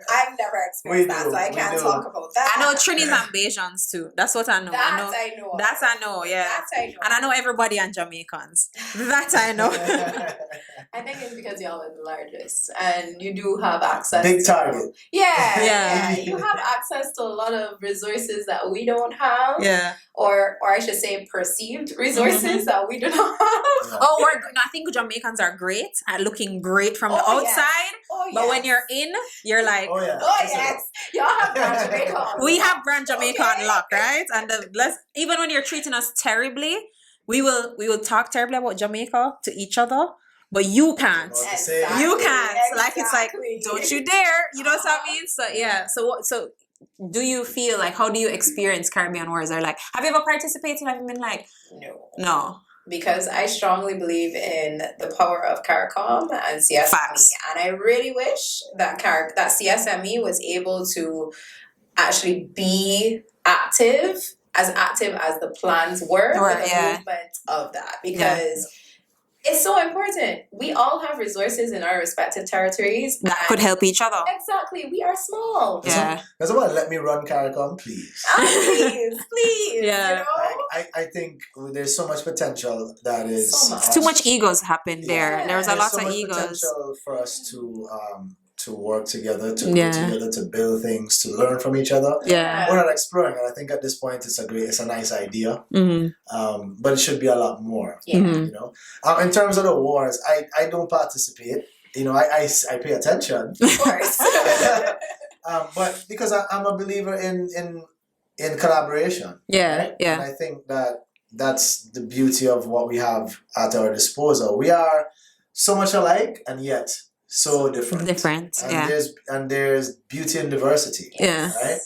[SPEAKER 4] I've never experienced that, so I
[SPEAKER 5] we
[SPEAKER 4] can't
[SPEAKER 5] do.
[SPEAKER 4] talk about that.
[SPEAKER 1] I know Trinis and Bajans too. That's what I know.
[SPEAKER 4] That I know.
[SPEAKER 1] I know, yeah.
[SPEAKER 4] That I know.
[SPEAKER 1] And I know everybody and Jamaicans. That I know.
[SPEAKER 4] I think it's because y'all are the largest and you do have access
[SPEAKER 5] Big
[SPEAKER 4] to
[SPEAKER 5] target.
[SPEAKER 1] Yeah.
[SPEAKER 4] You have access to a lot of resources that we don't have.
[SPEAKER 1] Yeah.
[SPEAKER 4] Or I should say perceived resources that we do not have.
[SPEAKER 1] Oh, I think Jamaicans are great at looking great from the
[SPEAKER 4] Oh,
[SPEAKER 1] outside.
[SPEAKER 4] yes. Oh,
[SPEAKER 1] But when
[SPEAKER 4] yes.
[SPEAKER 1] you're in, you're like,
[SPEAKER 5] Oh yeah.
[SPEAKER 4] Oh yes, y'all have Grand Jamaica on
[SPEAKER 1] we
[SPEAKER 4] lock.
[SPEAKER 1] have Grand Jamaica on lock, right? And even when you're treating us terribly, we will talk terribly about Jamaica to each other, but you can't.
[SPEAKER 4] Exactly.
[SPEAKER 1] You can't. Like it's like,
[SPEAKER 4] Exactly.
[SPEAKER 1] don't you dare. You know what I mean? So yeah. So do you feel like, how do you experience Caribbean wars? Or like, have you ever participated? Have you been like, no?
[SPEAKER 4] Because I strongly believe in the power of CARICOM and CSME.
[SPEAKER 1] Facts.
[SPEAKER 4] And I really wish that CSME was able to actually be active as the plans were for the movement of that. Because it's so important. We all have resources in our respective territories.
[SPEAKER 1] That could help each other.
[SPEAKER 4] Exactly. We are small.
[SPEAKER 1] Yeah.
[SPEAKER 5] Can someone let me run CARICOM, please?
[SPEAKER 4] Please.
[SPEAKER 1] Yeah.
[SPEAKER 4] You know?
[SPEAKER 5] I think there's so much potential that is
[SPEAKER 4] So much.
[SPEAKER 1] Too much egos happen there.
[SPEAKER 4] Yeah.
[SPEAKER 1] There's a
[SPEAKER 5] There's
[SPEAKER 1] lot
[SPEAKER 5] so
[SPEAKER 1] of
[SPEAKER 5] much
[SPEAKER 1] egos.
[SPEAKER 5] potential for us to work together, to go together, to build things, to learn from each other.
[SPEAKER 1] Yeah.
[SPEAKER 5] We're not exploring, and I think at this point it's a nice idea.
[SPEAKER 1] Mm-hmm.
[SPEAKER 5] But it should be a lot more.
[SPEAKER 4] Yeah.
[SPEAKER 1] Mhm.
[SPEAKER 5] You know, in terms of the wars, I don't participate. You know, I pay attention.
[SPEAKER 4] Of course.
[SPEAKER 5] But because I'm a believer in collaboration.
[SPEAKER 1] Yeah.
[SPEAKER 5] Right?
[SPEAKER 1] Yeah.
[SPEAKER 5] And I think that's the beauty of what we have at our disposal. We are so much alike and yet so different. And there's beauty in diversity.
[SPEAKER 1] Yeah.
[SPEAKER 5] Right?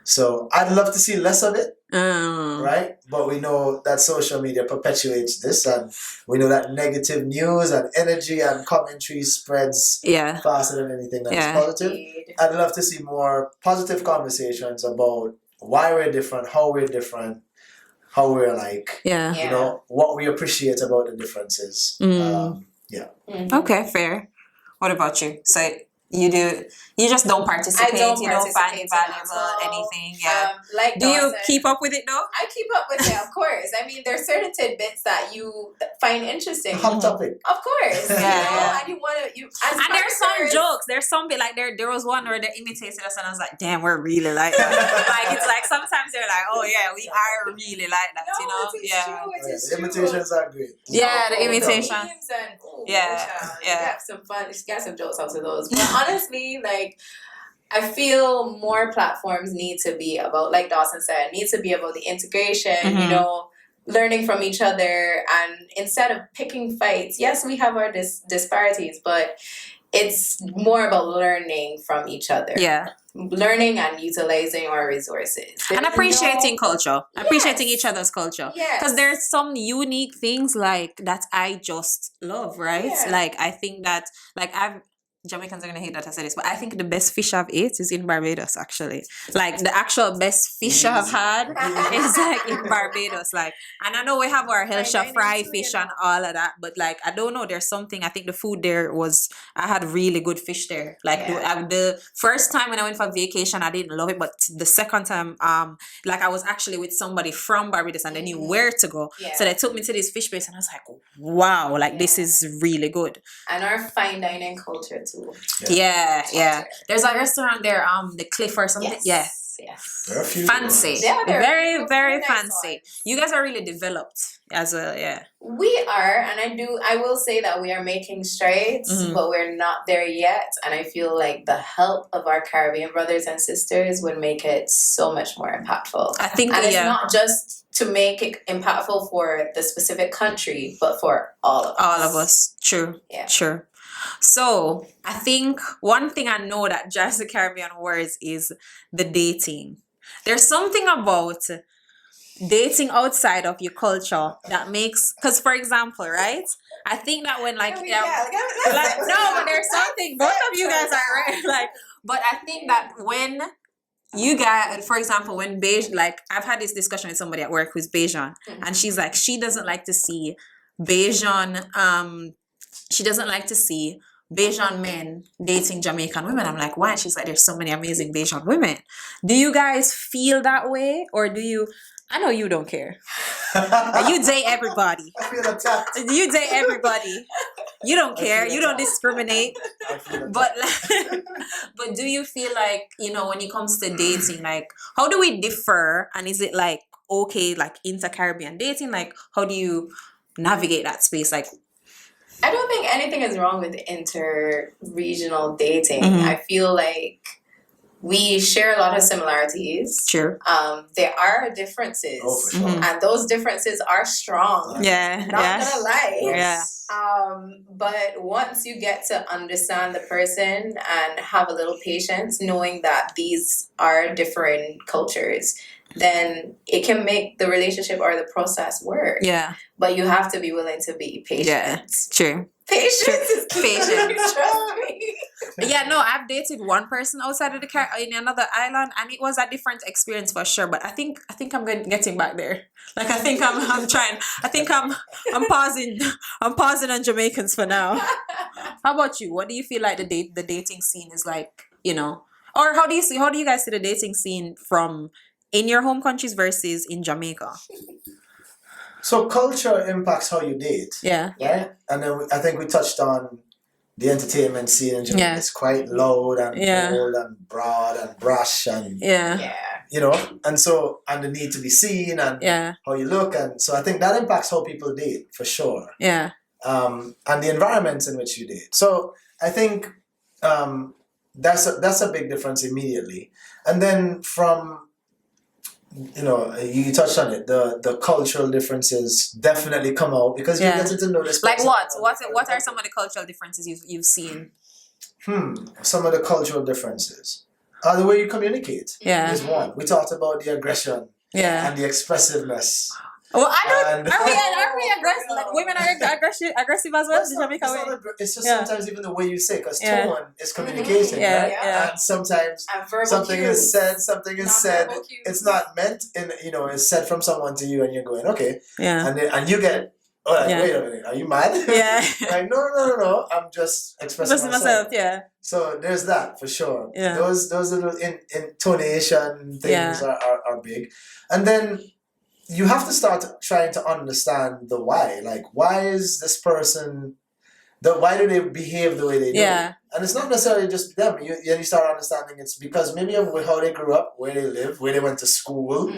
[SPEAKER 5] So I'd love to see less of it. Right? But we know that social media perpetuates this, and we know that negative news and energy and commentary spreads faster than anything that's positive. I'd love to see more positive conversations about why we're different, how we're alike.
[SPEAKER 1] Yeah.
[SPEAKER 5] You know, what we appreciate about the differences.
[SPEAKER 1] Okay, fair. What about you? So you just don't participate, you don't find it valuable, anything,
[SPEAKER 4] like
[SPEAKER 1] do you
[SPEAKER 4] Dawson,
[SPEAKER 1] keep up with it though?
[SPEAKER 4] I keep up with it, of course. I mean, there's certain tidbits that you find interesting.
[SPEAKER 5] Hot topic.
[SPEAKER 4] Of course. And you want to,
[SPEAKER 1] and there's some jokes, there's some bit like there was one where they imitated us and I was like, damn, we're really like that. Like it's like sometimes they're like, oh yeah, we are really like that, you know?
[SPEAKER 4] It's
[SPEAKER 5] The imitations are great.
[SPEAKER 1] The imitation.
[SPEAKER 4] You got some fun, you got some jokes out of those. But honestly, like, I feel more platforms need to be about, like Dawson said, needs to be about the integration, you know, learning from each other, and instead of picking fights, yes, we have our disparities, but it's more about learning from each other.
[SPEAKER 1] Yeah.
[SPEAKER 4] Learning and utilizing our resources.
[SPEAKER 1] And
[SPEAKER 4] There's
[SPEAKER 1] appreciating
[SPEAKER 4] no-
[SPEAKER 1] culture. Appreciating each other's culture.
[SPEAKER 4] Yes.
[SPEAKER 1] Because there's some unique things like that I just love, right?
[SPEAKER 4] Yeah.
[SPEAKER 1] Like I think that like Jamaicans are gonna hate that I said this, but I think the best fish I've ate is in Barbados actually. Like the actual best fish I've had is like in Barbados. Like, and I know we have our Helsha fry fish and all of that, but like I don't know, there's something. I think the food there I had really good fish there. Like the first time when I went for vacation, I didn't love it, but the second time, like I was actually with somebody from Barbados and they knew where to go, so they took me to this fish place, and I was like, wow, like this is really good.
[SPEAKER 4] And our fine dining culture too.
[SPEAKER 1] Yeah. There's a restaurant there, the Cliff or something.
[SPEAKER 4] Yes.
[SPEAKER 5] There are a few
[SPEAKER 1] Fancy.
[SPEAKER 5] ones.
[SPEAKER 4] Yeah, there are
[SPEAKER 1] Very,
[SPEAKER 4] a few
[SPEAKER 1] very
[SPEAKER 4] nice
[SPEAKER 1] fancy.
[SPEAKER 4] ones.
[SPEAKER 1] You guys are really developed as a
[SPEAKER 4] We are, and I will say that we are making strides, but we're not there yet. And I feel like the help of our Caribbean brothers and sisters would make it so much more impactful.
[SPEAKER 1] I think
[SPEAKER 4] And it's not just to make it impactful for the specific country, but for all of us.
[SPEAKER 1] all of us. True.
[SPEAKER 4] Yeah.
[SPEAKER 1] True. So I think one thing I know that drives the Caribbean wars is the dating. There's something about dating outside of your culture that makes, because for example, right? I think that when like no, but there's something both of you guys are right. Like, but I think that when you guys, for example, when Beige, like I've had this discussion with somebody at work who's Bajan, and she's like, she doesn't like to see Bajan, she doesn't like to see Bajan men dating Jamaican women. I'm like, why? She's like, there's so many amazing Bajan women. Do you guys feel that way? Or do you, I know you don't care. You date everybody.
[SPEAKER 5] I feel attacked.
[SPEAKER 1] You date everybody. You don't care. You don't discriminate.
[SPEAKER 5] I feel attacked.
[SPEAKER 1] But like, but do you feel like, you know, when it comes to dating, like how do we differ? And is it like okay, like inter-Caribbean dating? Like how do you navigate that space? Like
[SPEAKER 4] I don't think anything is wrong with inter-regional dating.
[SPEAKER 1] Mhm.
[SPEAKER 4] I feel like we share a lot of similarities.
[SPEAKER 1] sure.
[SPEAKER 4] There are differences.
[SPEAKER 5] Oh, for sure.
[SPEAKER 1] Mhm.
[SPEAKER 4] And those differences are strong.
[SPEAKER 1] Yeah.
[SPEAKER 4] Not
[SPEAKER 1] Yeah.
[SPEAKER 4] gonna lie.
[SPEAKER 1] Yeah.
[SPEAKER 4] But once you get to understand the person and have a little patience, knowing that these are different cultures, then it can make the relationship or the process work.
[SPEAKER 1] Yeah.
[SPEAKER 4] But you have to be willing to be patient.
[SPEAKER 1] Yeah. True.
[SPEAKER 4] Patience is
[SPEAKER 1] Patient.
[SPEAKER 4] Trust me.
[SPEAKER 1] Yeah, no, I've dated one person outside of the in another island, and it was a different experience for sure. But I think I'm getting back there. Like I think I'm trying. I think I'm pausing. I'm pausing on Jamaicans for now. How about you? What do you feel like the dating scene is like? You know, or how do you guys see the dating scene from in your home countries versus in Jamaica?
[SPEAKER 5] So culture impacts how you date,
[SPEAKER 1] Yeah.
[SPEAKER 5] right? And then I think we touched on the entertainment scene in Jamaica.
[SPEAKER 1] Yeah.
[SPEAKER 5] It's quite loud and
[SPEAKER 1] Yeah.
[SPEAKER 5] bold and broad and brash and
[SPEAKER 1] Yeah.
[SPEAKER 4] Yeah.
[SPEAKER 5] you know, and the need to be seen and
[SPEAKER 1] Yeah.
[SPEAKER 5] how you look, and so I think that impacts how people date for sure.
[SPEAKER 1] Yeah.
[SPEAKER 5] And the environments in which you date. So I think that's a big difference immediately. And then from you touched on it, the cultural differences definitely come out because
[SPEAKER 1] Yeah.
[SPEAKER 5] you get to know this
[SPEAKER 1] Like
[SPEAKER 5] person.
[SPEAKER 1] what are some of the cultural differences you've seen?
[SPEAKER 5] Some of the cultural differences. The way you communicate
[SPEAKER 1] Yeah.
[SPEAKER 5] is one. We talked about the aggression
[SPEAKER 1] Yeah.
[SPEAKER 5] and the expressiveness.
[SPEAKER 1] Well, I don't.
[SPEAKER 5] And-
[SPEAKER 1] Are we aggressive? Like women are aggressive as well. The Jamaica way.
[SPEAKER 5] It's just
[SPEAKER 1] Yeah.
[SPEAKER 5] sometimes even the way you say, because
[SPEAKER 1] Yeah.
[SPEAKER 5] tone is communication,
[SPEAKER 1] Yeah,
[SPEAKER 5] right?
[SPEAKER 1] yeah.
[SPEAKER 5] And sometimes
[SPEAKER 4] And verbal
[SPEAKER 5] something
[SPEAKER 4] cues.
[SPEAKER 5] is said, something is said.
[SPEAKER 4] Non-verbal cues.
[SPEAKER 5] It's not meant in, it's said from someone to you, and you're going, okay,
[SPEAKER 1] Yeah.
[SPEAKER 5] and you get, oh, like,
[SPEAKER 1] Yeah.
[SPEAKER 5] wait a minute, are you mad?
[SPEAKER 1] Yeah.
[SPEAKER 5] Like, no, I'm just expressing
[SPEAKER 1] Just
[SPEAKER 5] myself.
[SPEAKER 1] myself. Yeah.
[SPEAKER 5] So there's that for sure.
[SPEAKER 1] Yeah.
[SPEAKER 5] Those little intonation things
[SPEAKER 1] Yeah.
[SPEAKER 5] are big, and then you have to start trying to understand the why. Like, why is this person? Why do they behave the way they do?
[SPEAKER 1] Yeah.
[SPEAKER 5] And it's not necessarily just them. You start understanding it's because maybe of how they grew up, where they live, where they went to school,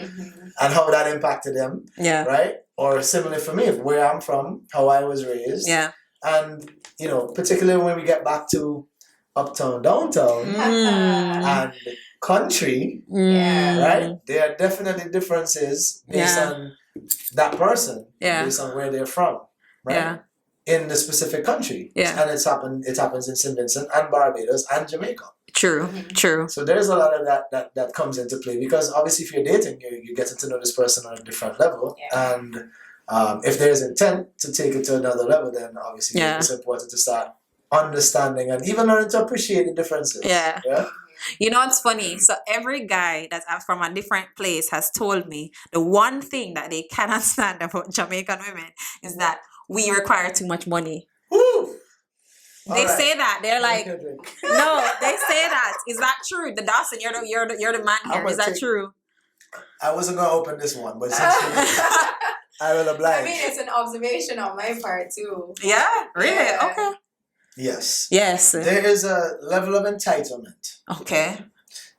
[SPEAKER 5] and how that impacted them,
[SPEAKER 1] Yeah.
[SPEAKER 5] right? Or similarly for me, where I'm from, how I was raised,
[SPEAKER 1] Yeah.
[SPEAKER 5] and particularly when we get back to uptown, downtown, and country, right? There are definitely differences based
[SPEAKER 1] Yeah.
[SPEAKER 5] on that person,
[SPEAKER 1] Yeah.
[SPEAKER 5] based on where they're from, right?
[SPEAKER 1] Yeah.
[SPEAKER 5] in the specific country.
[SPEAKER 1] Yeah.
[SPEAKER 5] And it happens in St. Vincent and Barbados and Jamaica.
[SPEAKER 1] True. True.
[SPEAKER 5] So there's a lot of that comes into play, because obviously if you're dating, you're getting to know this person on a different level.
[SPEAKER 4] Yeah.
[SPEAKER 5] And if there's intent to take it to another level, then obviously
[SPEAKER 1] Yeah.
[SPEAKER 5] it's important to start understanding and even learning to appreciate the differences.
[SPEAKER 1] Yeah.
[SPEAKER 5] Yeah.
[SPEAKER 1] You know what's funny? So every guy that's from a different place has told me the one thing that they cannot stand about Jamaican women is that we require too much money.
[SPEAKER 5] Woo!
[SPEAKER 1] They say that. They're like,
[SPEAKER 5] Drink, drink.
[SPEAKER 1] no, they say that. Is that true? The Dawson, you're the man
[SPEAKER 5] I'm
[SPEAKER 1] here.
[SPEAKER 5] gonna
[SPEAKER 1] Is that
[SPEAKER 5] take-
[SPEAKER 1] true?
[SPEAKER 5] I wasn't gonna open this one, but since I will oblige.
[SPEAKER 4] I mean, it's an observation on my part too.
[SPEAKER 1] Yeah, really?
[SPEAKER 4] Yeah.
[SPEAKER 1] Okay.
[SPEAKER 5] Yes.
[SPEAKER 1] Yes.
[SPEAKER 5] There is a level of entitlement
[SPEAKER 1] Okay.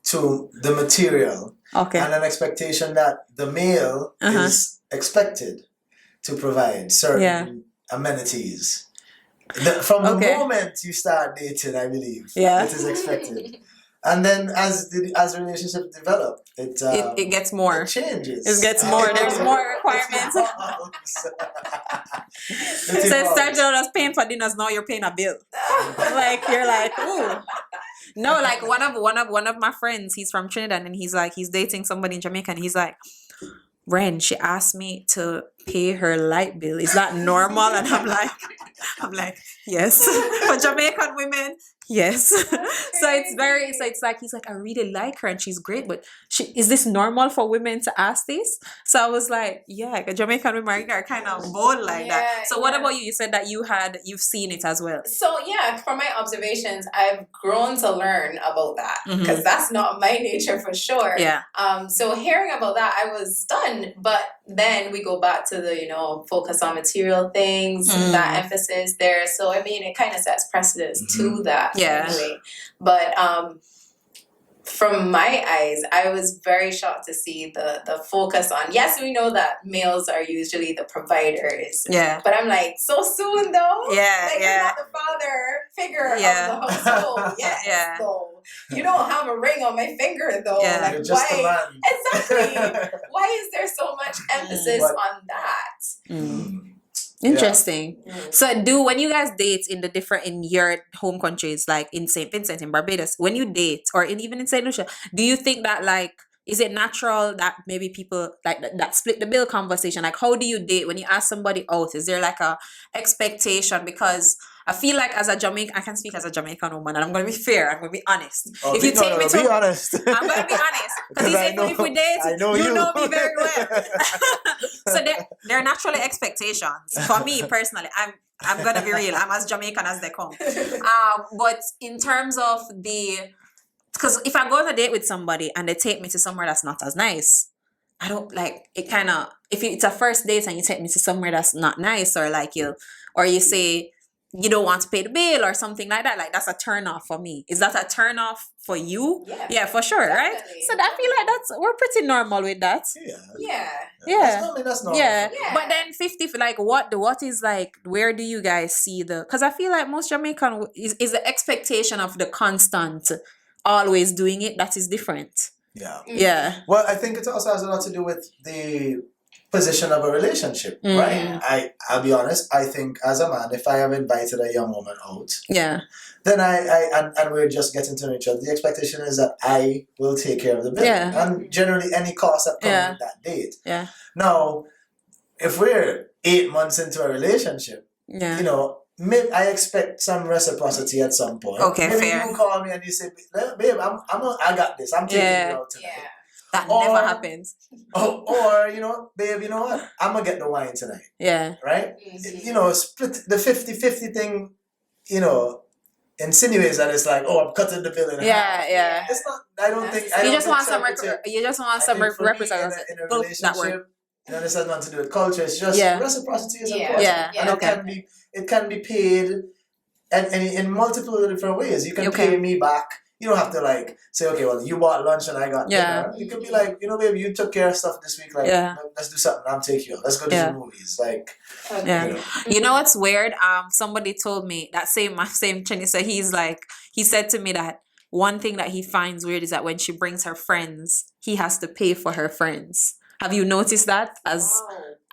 [SPEAKER 5] to the material
[SPEAKER 1] Okay.
[SPEAKER 5] and an expectation that the male
[SPEAKER 1] Uh-huh.
[SPEAKER 5] is expected to provide certain amenities. From the
[SPEAKER 1] Okay.
[SPEAKER 5] moment you start dating, I believe,
[SPEAKER 1] Yeah.
[SPEAKER 5] it is expected. And then as the relationships develop,
[SPEAKER 1] It gets more.
[SPEAKER 5] it changes.
[SPEAKER 1] It gets more. There's more requirements. So it started out as paying for dinners. Now you're paying a bill. Like you're like, ooh. No, like one of my friends. He's from Trinidad, and he's dating somebody in Jamaica, and he's like, Ren, she asked me to pay her light bill. Is that normal? And I'm like, yes. For Jamaican women, yes. So it's like he's like, I really like her and she's great, but is this normal for women to ask this? So I was like, yeah, like Jamaican women are kind of bold like that.
[SPEAKER 4] Yeah,
[SPEAKER 1] So what
[SPEAKER 4] yeah.
[SPEAKER 1] about you? You said that you've seen it as well.
[SPEAKER 4] So yeah, from my observations, I've grown to learn about that
[SPEAKER 1] Mhm.
[SPEAKER 4] because that's not my nature for sure.
[SPEAKER 1] Yeah.
[SPEAKER 4] So hearing about that, I was stunned. But then we go back to the focus on material things,
[SPEAKER 1] Mm.
[SPEAKER 4] that emphasis there. So I mean, it kind of sets precedence to that.
[SPEAKER 1] Yeah.
[SPEAKER 4] Anyway. But from my eyes, I was very shocked to see the focus on. Yes, we know that males are usually the providers.
[SPEAKER 1] Yeah.
[SPEAKER 4] But I'm like, so soon though?
[SPEAKER 1] Yeah,
[SPEAKER 4] Like,
[SPEAKER 1] yeah.
[SPEAKER 4] you're not the father figure
[SPEAKER 1] Yeah.
[SPEAKER 4] of the household. Yes,
[SPEAKER 1] Yeah.
[SPEAKER 4] though. You don't have a ring on my finger, though.
[SPEAKER 1] Yeah.
[SPEAKER 4] Like,
[SPEAKER 5] You're just a
[SPEAKER 4] why?
[SPEAKER 5] man.
[SPEAKER 4] Exactly. Why is there so much emphasis
[SPEAKER 5] But-
[SPEAKER 4] on that?
[SPEAKER 1] Interesting.
[SPEAKER 4] Mm.
[SPEAKER 1] So when you guys date in your home countries, like in St. Vincent, in Barbados, when you date, or even in St. Lucia, do you think that like, is it natural that maybe people like that split the bill conversation? Like, how do you date when you ask somebody out? Is there like a expectation? Because I feel like as a Jamaican, I can speak as a Jamaican woman, and I'm going to be fair. I'm going to be honest.
[SPEAKER 5] Oh,
[SPEAKER 1] If you take me to,
[SPEAKER 5] be honest.
[SPEAKER 1] I'm going to be honest. Because
[SPEAKER 5] 'Cause I
[SPEAKER 1] even if we
[SPEAKER 5] know-
[SPEAKER 1] date,
[SPEAKER 5] I know
[SPEAKER 1] you
[SPEAKER 5] you.
[SPEAKER 1] know me very well. So they're naturally expectations. For me personally, I'm gonna be real. I'm as Jamaican as they come. But in terms of because if I go on a date with somebody and they take me to somewhere that's not as nice, I don't like it. Kind of if it's a first date and you take me to somewhere that's not nice, or like you say you don't want to pay the bill or something like that, like that's a turn off for me. Is that a turn off for you?
[SPEAKER 4] Yeah.
[SPEAKER 1] For sure, right?
[SPEAKER 4] Definitely.
[SPEAKER 1] So I feel like we're pretty normal with that.
[SPEAKER 5] Yeah.
[SPEAKER 4] Yeah.
[SPEAKER 1] Yeah.
[SPEAKER 5] That's normal.
[SPEAKER 1] Yeah.
[SPEAKER 4] Yeah.
[SPEAKER 1] But then 50, like what is like, where do you guys see because I feel like most Jamaican is the expectation of the constant always doing it that is different.
[SPEAKER 5] Yeah.
[SPEAKER 1] Yeah.
[SPEAKER 5] Well, I think it also has a lot to do with the position of a relationship,
[SPEAKER 1] Mm.
[SPEAKER 5] right? I'll be honest. I think as a man, if I have invited a young woman out,
[SPEAKER 1] Yeah.
[SPEAKER 5] then and we're just getting to know each other, the expectation is that I will take care of the bill,
[SPEAKER 1] Yeah.
[SPEAKER 5] and generally any cost that comes
[SPEAKER 1] Yeah.
[SPEAKER 5] with that date.
[SPEAKER 1] Yeah.
[SPEAKER 5] Now, if we're 8 months into a relationship,
[SPEAKER 1] Yeah.
[SPEAKER 5] maybe I expect some reciprocity at some point.
[SPEAKER 1] Okay,
[SPEAKER 5] maybe
[SPEAKER 1] fair.
[SPEAKER 5] you call me and you say, "Babe, I got this. I'm taking
[SPEAKER 1] Yeah.
[SPEAKER 5] you out tonight."
[SPEAKER 4] Yeah.
[SPEAKER 1] That
[SPEAKER 5] Or-
[SPEAKER 1] never happens.
[SPEAKER 5] Or babe, you know what? I'm gonna get the wine tonight,
[SPEAKER 1] Yeah.
[SPEAKER 5] right?
[SPEAKER 4] Mhm.
[SPEAKER 5] Split the 50-50 thing, insinuates that it's like, oh, I'm cutting the bill in half.
[SPEAKER 1] Yeah. Yeah.
[SPEAKER 5] It's not. I don't think. I
[SPEAKER 1] You
[SPEAKER 5] don't
[SPEAKER 1] just want some.
[SPEAKER 5] interpret it.
[SPEAKER 1] You just want
[SPEAKER 5] I
[SPEAKER 1] some
[SPEAKER 5] think for me,
[SPEAKER 1] representation.
[SPEAKER 5] in a
[SPEAKER 1] That word.
[SPEAKER 5] relationship, this has nothing to do with culture. It's just
[SPEAKER 1] Yeah.
[SPEAKER 5] reciprocity is
[SPEAKER 4] Yeah.
[SPEAKER 5] important,
[SPEAKER 1] Yeah.
[SPEAKER 5] and
[SPEAKER 1] Okay.
[SPEAKER 5] it can be paid, and in multiple different ways. You can
[SPEAKER 1] Okay.
[SPEAKER 5] pay me back. You don't have to say, okay, well, you bought lunch and I got
[SPEAKER 1] Yeah.
[SPEAKER 5] dinner. You could be like, babe, you took care of stuff this week. Like,
[SPEAKER 1] Yeah.
[SPEAKER 5] let's do something. I'll take you out. Let's go to
[SPEAKER 1] Yeah.
[SPEAKER 5] the movies. Like,
[SPEAKER 1] Yeah. You know what's weird? Somebody told me that my same Chinese. So he said to me that one thing that he finds weird is that when she brings her friends, he has to pay for her friends. Have you noticed that?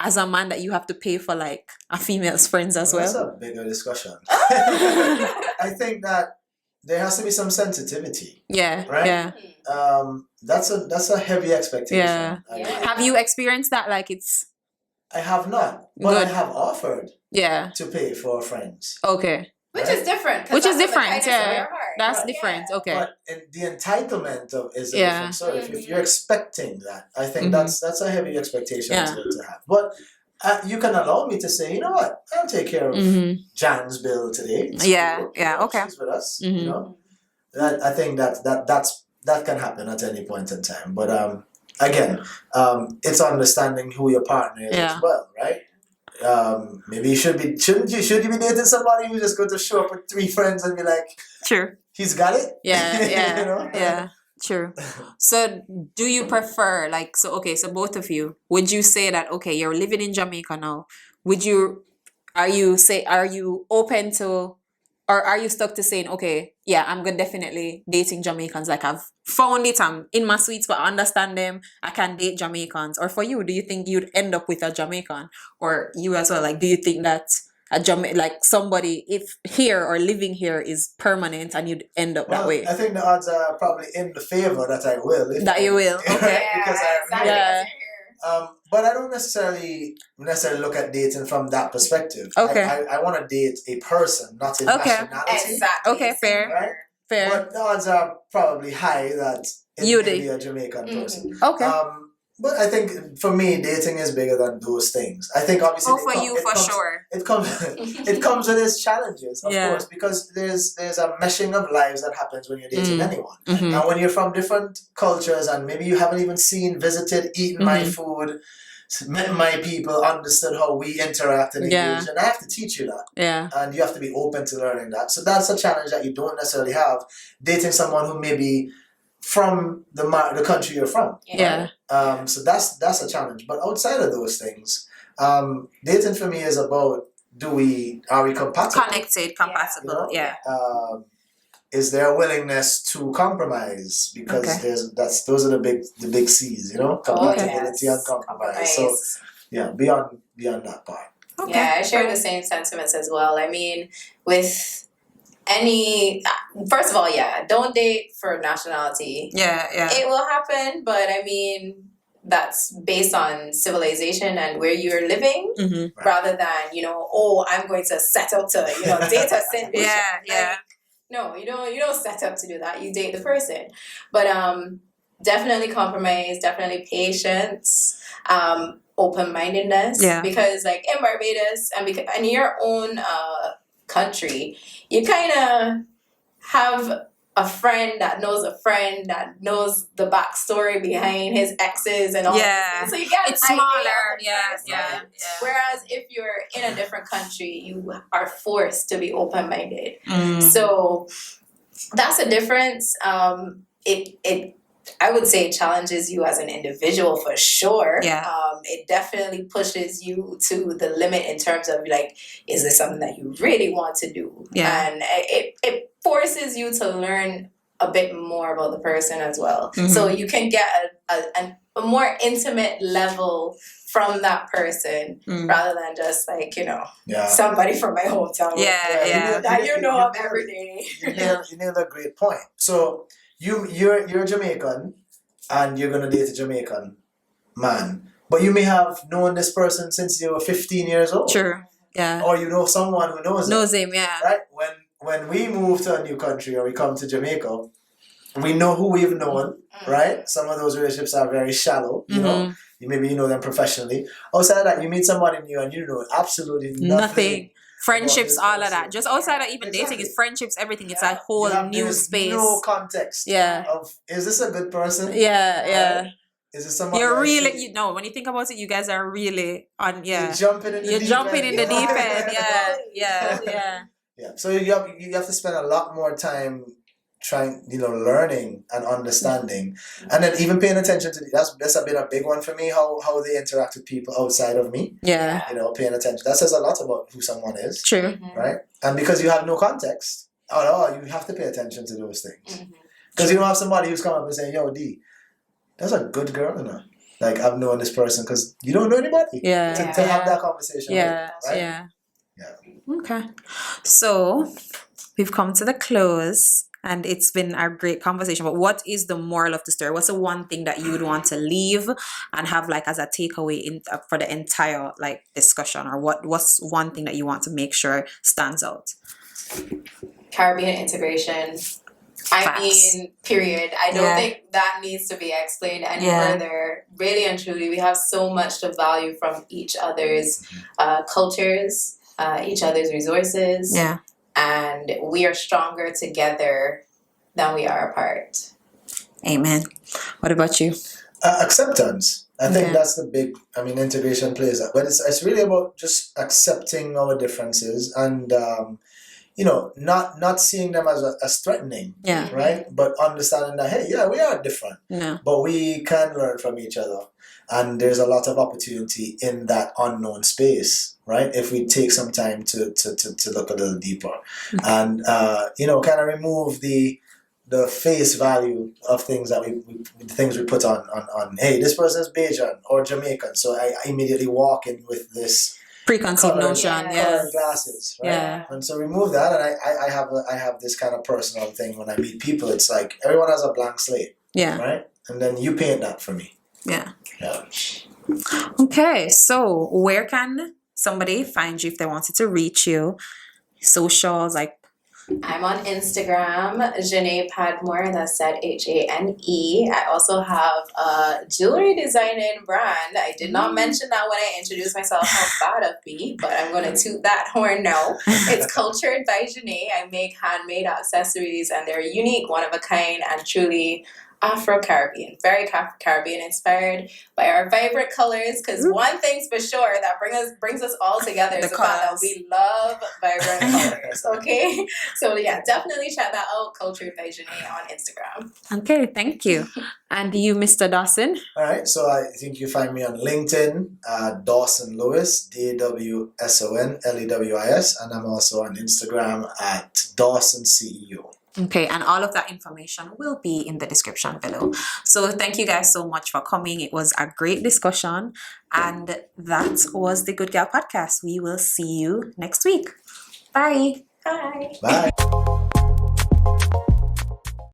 [SPEAKER 1] as a man that you have to pay for like a female's friends as
[SPEAKER 5] That's
[SPEAKER 1] well?
[SPEAKER 5] a bigger discussion. I think that there has to be some sensitivity,
[SPEAKER 1] Yeah,
[SPEAKER 5] right?
[SPEAKER 1] yeah,
[SPEAKER 5] That's a heavy expectation.
[SPEAKER 1] yeah. Have you experienced that? Like it's
[SPEAKER 5] I have not, but I
[SPEAKER 1] Good.
[SPEAKER 5] have offered
[SPEAKER 1] yeah.
[SPEAKER 5] to pay for friends.
[SPEAKER 1] Okay.
[SPEAKER 4] Which
[SPEAKER 5] Right?
[SPEAKER 4] is different. 'cause
[SPEAKER 1] Which is
[SPEAKER 4] that's from the
[SPEAKER 1] different,
[SPEAKER 4] kindness of
[SPEAKER 1] yeah.
[SPEAKER 4] your heart.
[SPEAKER 1] That's
[SPEAKER 5] Right.
[SPEAKER 1] different.
[SPEAKER 4] Yeah.
[SPEAKER 1] Okay.
[SPEAKER 5] But the entitlement is a
[SPEAKER 1] Yeah.
[SPEAKER 5] different story. If you're expecting that, I think
[SPEAKER 1] Mhm.
[SPEAKER 5] that's a heavy expectation
[SPEAKER 1] Yeah.
[SPEAKER 5] to have. But you can allow me to say, you know what, I'll take care of
[SPEAKER 1] Mm-hmm.
[SPEAKER 5] Jan's bill today. It's
[SPEAKER 1] Yeah,
[SPEAKER 5] cool.
[SPEAKER 1] yeah,
[SPEAKER 5] You know,
[SPEAKER 1] okay.
[SPEAKER 5] She's with us.
[SPEAKER 1] Mhm.
[SPEAKER 5] You know, I think that can happen at any point in time. But again, it's understanding who your partner is
[SPEAKER 1] Yeah.
[SPEAKER 5] as well, right? Maybe you should you be dating somebody who's just going to show up with 3 friends and be like,
[SPEAKER 1] True.
[SPEAKER 5] he's got it?
[SPEAKER 1] Yeah, yeah,
[SPEAKER 5] You know?
[SPEAKER 1] yeah. True. So do you prefer like so okay, so both of you, would you say that okay, you're living in Jamaica now? Are you open to or are you stuck to saying, okay, yeah, I'm good definitely dating Jamaicans. Like I've found it, I'm in my sweet spot, I understand them, I can date Jamaicans. Or for you, do you think you'd end up with a Jamaican? Or you as well, like do you think that like somebody if here or living here is permanent and you'd end up that
[SPEAKER 5] Well,
[SPEAKER 1] way?
[SPEAKER 5] I think the odds are probably in the favor that I will.
[SPEAKER 1] That you will, okay.
[SPEAKER 5] Because I'm
[SPEAKER 4] exactly.
[SPEAKER 5] here.
[SPEAKER 1] Yeah.
[SPEAKER 5] But I don't necessarily look at dating from that perspective.
[SPEAKER 1] Okay.
[SPEAKER 5] I want to date a person, not a
[SPEAKER 1] Okay.
[SPEAKER 5] nationality.
[SPEAKER 4] Exactly.
[SPEAKER 1] Okay, fair.
[SPEAKER 5] Right?
[SPEAKER 1] Fair.
[SPEAKER 5] But the odds are probably high that it
[SPEAKER 1] You
[SPEAKER 5] may
[SPEAKER 1] did.
[SPEAKER 5] be a Jamaican person.
[SPEAKER 1] Okay.
[SPEAKER 5] But I think for me, dating is bigger than those things. I think obviously
[SPEAKER 1] Oh, for you, for sure.
[SPEAKER 5] it comes it comes with its challenges, of
[SPEAKER 1] Yeah.
[SPEAKER 5] course, because there's a meshing of lives that happens when you're dating anyone.
[SPEAKER 1] Mhm.
[SPEAKER 5] And when you're from different cultures and maybe you haven't even seen, visited, eaten my
[SPEAKER 1] Mhm.
[SPEAKER 5] food, met my people, understood how we interact and
[SPEAKER 1] Yeah.
[SPEAKER 5] engage, and I have to teach you that.
[SPEAKER 1] Yeah.
[SPEAKER 5] And you have to be open to learning that. So that's a challenge that you don't necessarily have dating someone who may be from the country you're from.
[SPEAKER 1] Yeah.
[SPEAKER 5] So that's a challenge. But outside of those things, dating for me is about are we compatible?
[SPEAKER 1] Connected, compatible.
[SPEAKER 5] You know?
[SPEAKER 1] Yeah.
[SPEAKER 5] Is there a willingness to compromise? Because
[SPEAKER 1] Okay.
[SPEAKER 5] those are the big C's, you know, compatibility and compromise. So yeah, beyond that part.
[SPEAKER 1] Okay.
[SPEAKER 4] Yeah, I share the same sentiments as well. I mean, with first of all, yeah, don't date for nationality.
[SPEAKER 1] Yeah. Yeah.
[SPEAKER 4] It will happen, but I mean, that's based on civilization and where you're living,
[SPEAKER 1] Mm-hmm.
[SPEAKER 4] rather than, I'm going to set up to, date a sandwich.
[SPEAKER 1] Yeah. Yeah.
[SPEAKER 4] No, you don't set up to do that. You date the person. But definitely compromise, definitely patience, open-mindedness.
[SPEAKER 1] Yeah.
[SPEAKER 4] Because like in Barbados and in your own country, you kind of have a friend that knows the backstory behind his exes and all
[SPEAKER 1] Yeah.
[SPEAKER 4] that. So you get an
[SPEAKER 1] It's
[SPEAKER 4] idea
[SPEAKER 1] smaller.
[SPEAKER 4] of the
[SPEAKER 1] Yeah.
[SPEAKER 4] person.
[SPEAKER 1] Yeah.
[SPEAKER 4] Whereas if you're in a different country, you are forced to be open-minded.
[SPEAKER 1] Mm.
[SPEAKER 4] So that's a difference. It I would say challenges you as an individual for sure.
[SPEAKER 1] Yeah.
[SPEAKER 4] It definitely pushes you to the limit in terms of like, is this something that you really want to do?
[SPEAKER 1] Yeah.
[SPEAKER 4] And it forces you to learn a bit more about the person as well.
[SPEAKER 1] Mhm.
[SPEAKER 4] So you can get a more intimate level from that person
[SPEAKER 1] Mm.
[SPEAKER 4] rather than just like,
[SPEAKER 5] Yeah.
[SPEAKER 4] somebody from my hometown.
[SPEAKER 1] Yeah.
[SPEAKER 4] That you know of every day.
[SPEAKER 5] You nailed a great point. So you're a Jamaican and you're gonna date a Jamaican man, but you may have known this person since you were 15 years old.
[SPEAKER 1] True. Yeah.
[SPEAKER 5] Or you know someone who knows them.
[SPEAKER 1] Knows him. Yeah.
[SPEAKER 5] Right? When we move to a new country or we come to Jamaica, we know who we've known, right? Some of those relationships are very shallow, you know. Maybe you know them professionally. Outside of that, you meet somebody new and you know absolutely nothing.
[SPEAKER 1] Friendships,
[SPEAKER 5] about
[SPEAKER 1] all
[SPEAKER 5] this
[SPEAKER 1] of that.
[SPEAKER 5] person.
[SPEAKER 1] Just outside of even
[SPEAKER 5] Exactly.
[SPEAKER 1] dating, it's friendships, everything. It's a
[SPEAKER 5] You
[SPEAKER 1] whole
[SPEAKER 5] have
[SPEAKER 1] new
[SPEAKER 5] this
[SPEAKER 1] space.
[SPEAKER 5] No context.
[SPEAKER 1] Yeah.
[SPEAKER 5] Of is this a good person?
[SPEAKER 1] Yeah. Yeah.
[SPEAKER 5] Right? Is it somebody
[SPEAKER 1] You're
[SPEAKER 5] I
[SPEAKER 1] really,
[SPEAKER 5] should-
[SPEAKER 1] when you think about it, you guys are really on. Yeah.
[SPEAKER 5] You're jumping in the
[SPEAKER 1] You're
[SPEAKER 5] deep
[SPEAKER 1] jumping
[SPEAKER 5] end.
[SPEAKER 1] in the deep end. Yeah. Yeah. Yeah.
[SPEAKER 5] Yeah. So you have to spend a lot more time trying, learning and understanding, and then even paying attention to that's been a big one for me. How they interact with people outside of me.
[SPEAKER 1] Yeah.
[SPEAKER 5] Paying attention. That says a lot about who someone is,
[SPEAKER 1] True.
[SPEAKER 5] right? And because you have no context at all, you have to pay attention to those things. Because you don't have somebody who's come up and saying, "Yo, D, that's a good girl, like I've known this person because you don't know anybody.
[SPEAKER 1] Yeah.
[SPEAKER 5] To have that conversation.
[SPEAKER 1] Yeah.
[SPEAKER 5] Right?
[SPEAKER 1] Yeah.
[SPEAKER 5] Yeah.
[SPEAKER 1] Okay. So we've come to the close and it's been a great conversation. But what is the moral of the story? What's the one thing that you would want to leave and have like as a takeaway for the entire like discussion, or what's one thing that you want to make sure stands out?
[SPEAKER 4] Caribbean integration. I mean, period. I don't think that needs to be explained any further. Really and truly, we have so much to value from each other's cultures, each other's resources.
[SPEAKER 1] Yeah.
[SPEAKER 4] And we are stronger together than we are apart.
[SPEAKER 1] Amen. What about you?
[SPEAKER 5] Acceptance. I think that's the big, integration plays that. But it's really about just accepting our differences and, not seeing them as threatening.
[SPEAKER 1] Yeah.
[SPEAKER 5] Right? But understanding that, hey, yeah, we are different.
[SPEAKER 1] Yeah.
[SPEAKER 5] But we can learn from each other. And there's a lot of opportunity in that unknown space, right? If we take some time to look a little deeper. And, kind of remove the face value of things that we put on, hey, this person's Bajan or Jamaican, so I immediately walk in with this
[SPEAKER 1] preconceived notion,
[SPEAKER 5] colored glasses, right?
[SPEAKER 1] Yeah.
[SPEAKER 5] And so remove that, and I have this kind of personal thing when I meet people. It's like everyone has a blank slate, right? And then you paint that for me.
[SPEAKER 1] Yeah.
[SPEAKER 5] Yeah.
[SPEAKER 1] Okay, so where can somebody find you if they wanted to reach you? Socials, like.
[SPEAKER 4] I'm on Instagram, Zhane Podmore, that's said Hane. I also have a jewelry designing brand. I did not mention that when I introduced myself. How bad of me, but I'm going to toot that horn now. It's Cultured by Zhane. I make handmade accessories, and they're unique, one of a kind, and truly Afro-Caribbean, very Caribbean inspired by our vibrant colors, because one thing's for sure that brings us all together is the fact that we love vibrant colors. Okay, so yeah, definitely check that out, Cultured by Zhane on Instagram.
[SPEAKER 1] Okay, thank you. And you, Mr. Dawson?
[SPEAKER 5] All right, so I think you find me on LinkedIn, Dawson Lewis, DAWSON LEWIS, and I'm also on Instagram at Dawson CEO.
[SPEAKER 1] Okay, and all of that information will be in the description below. So thank you guys so much for coming. It was a great discussion, and that was the Good Girl Podcast. We will see you next week. Bye.
[SPEAKER 4] Bye.
[SPEAKER 5] Bye.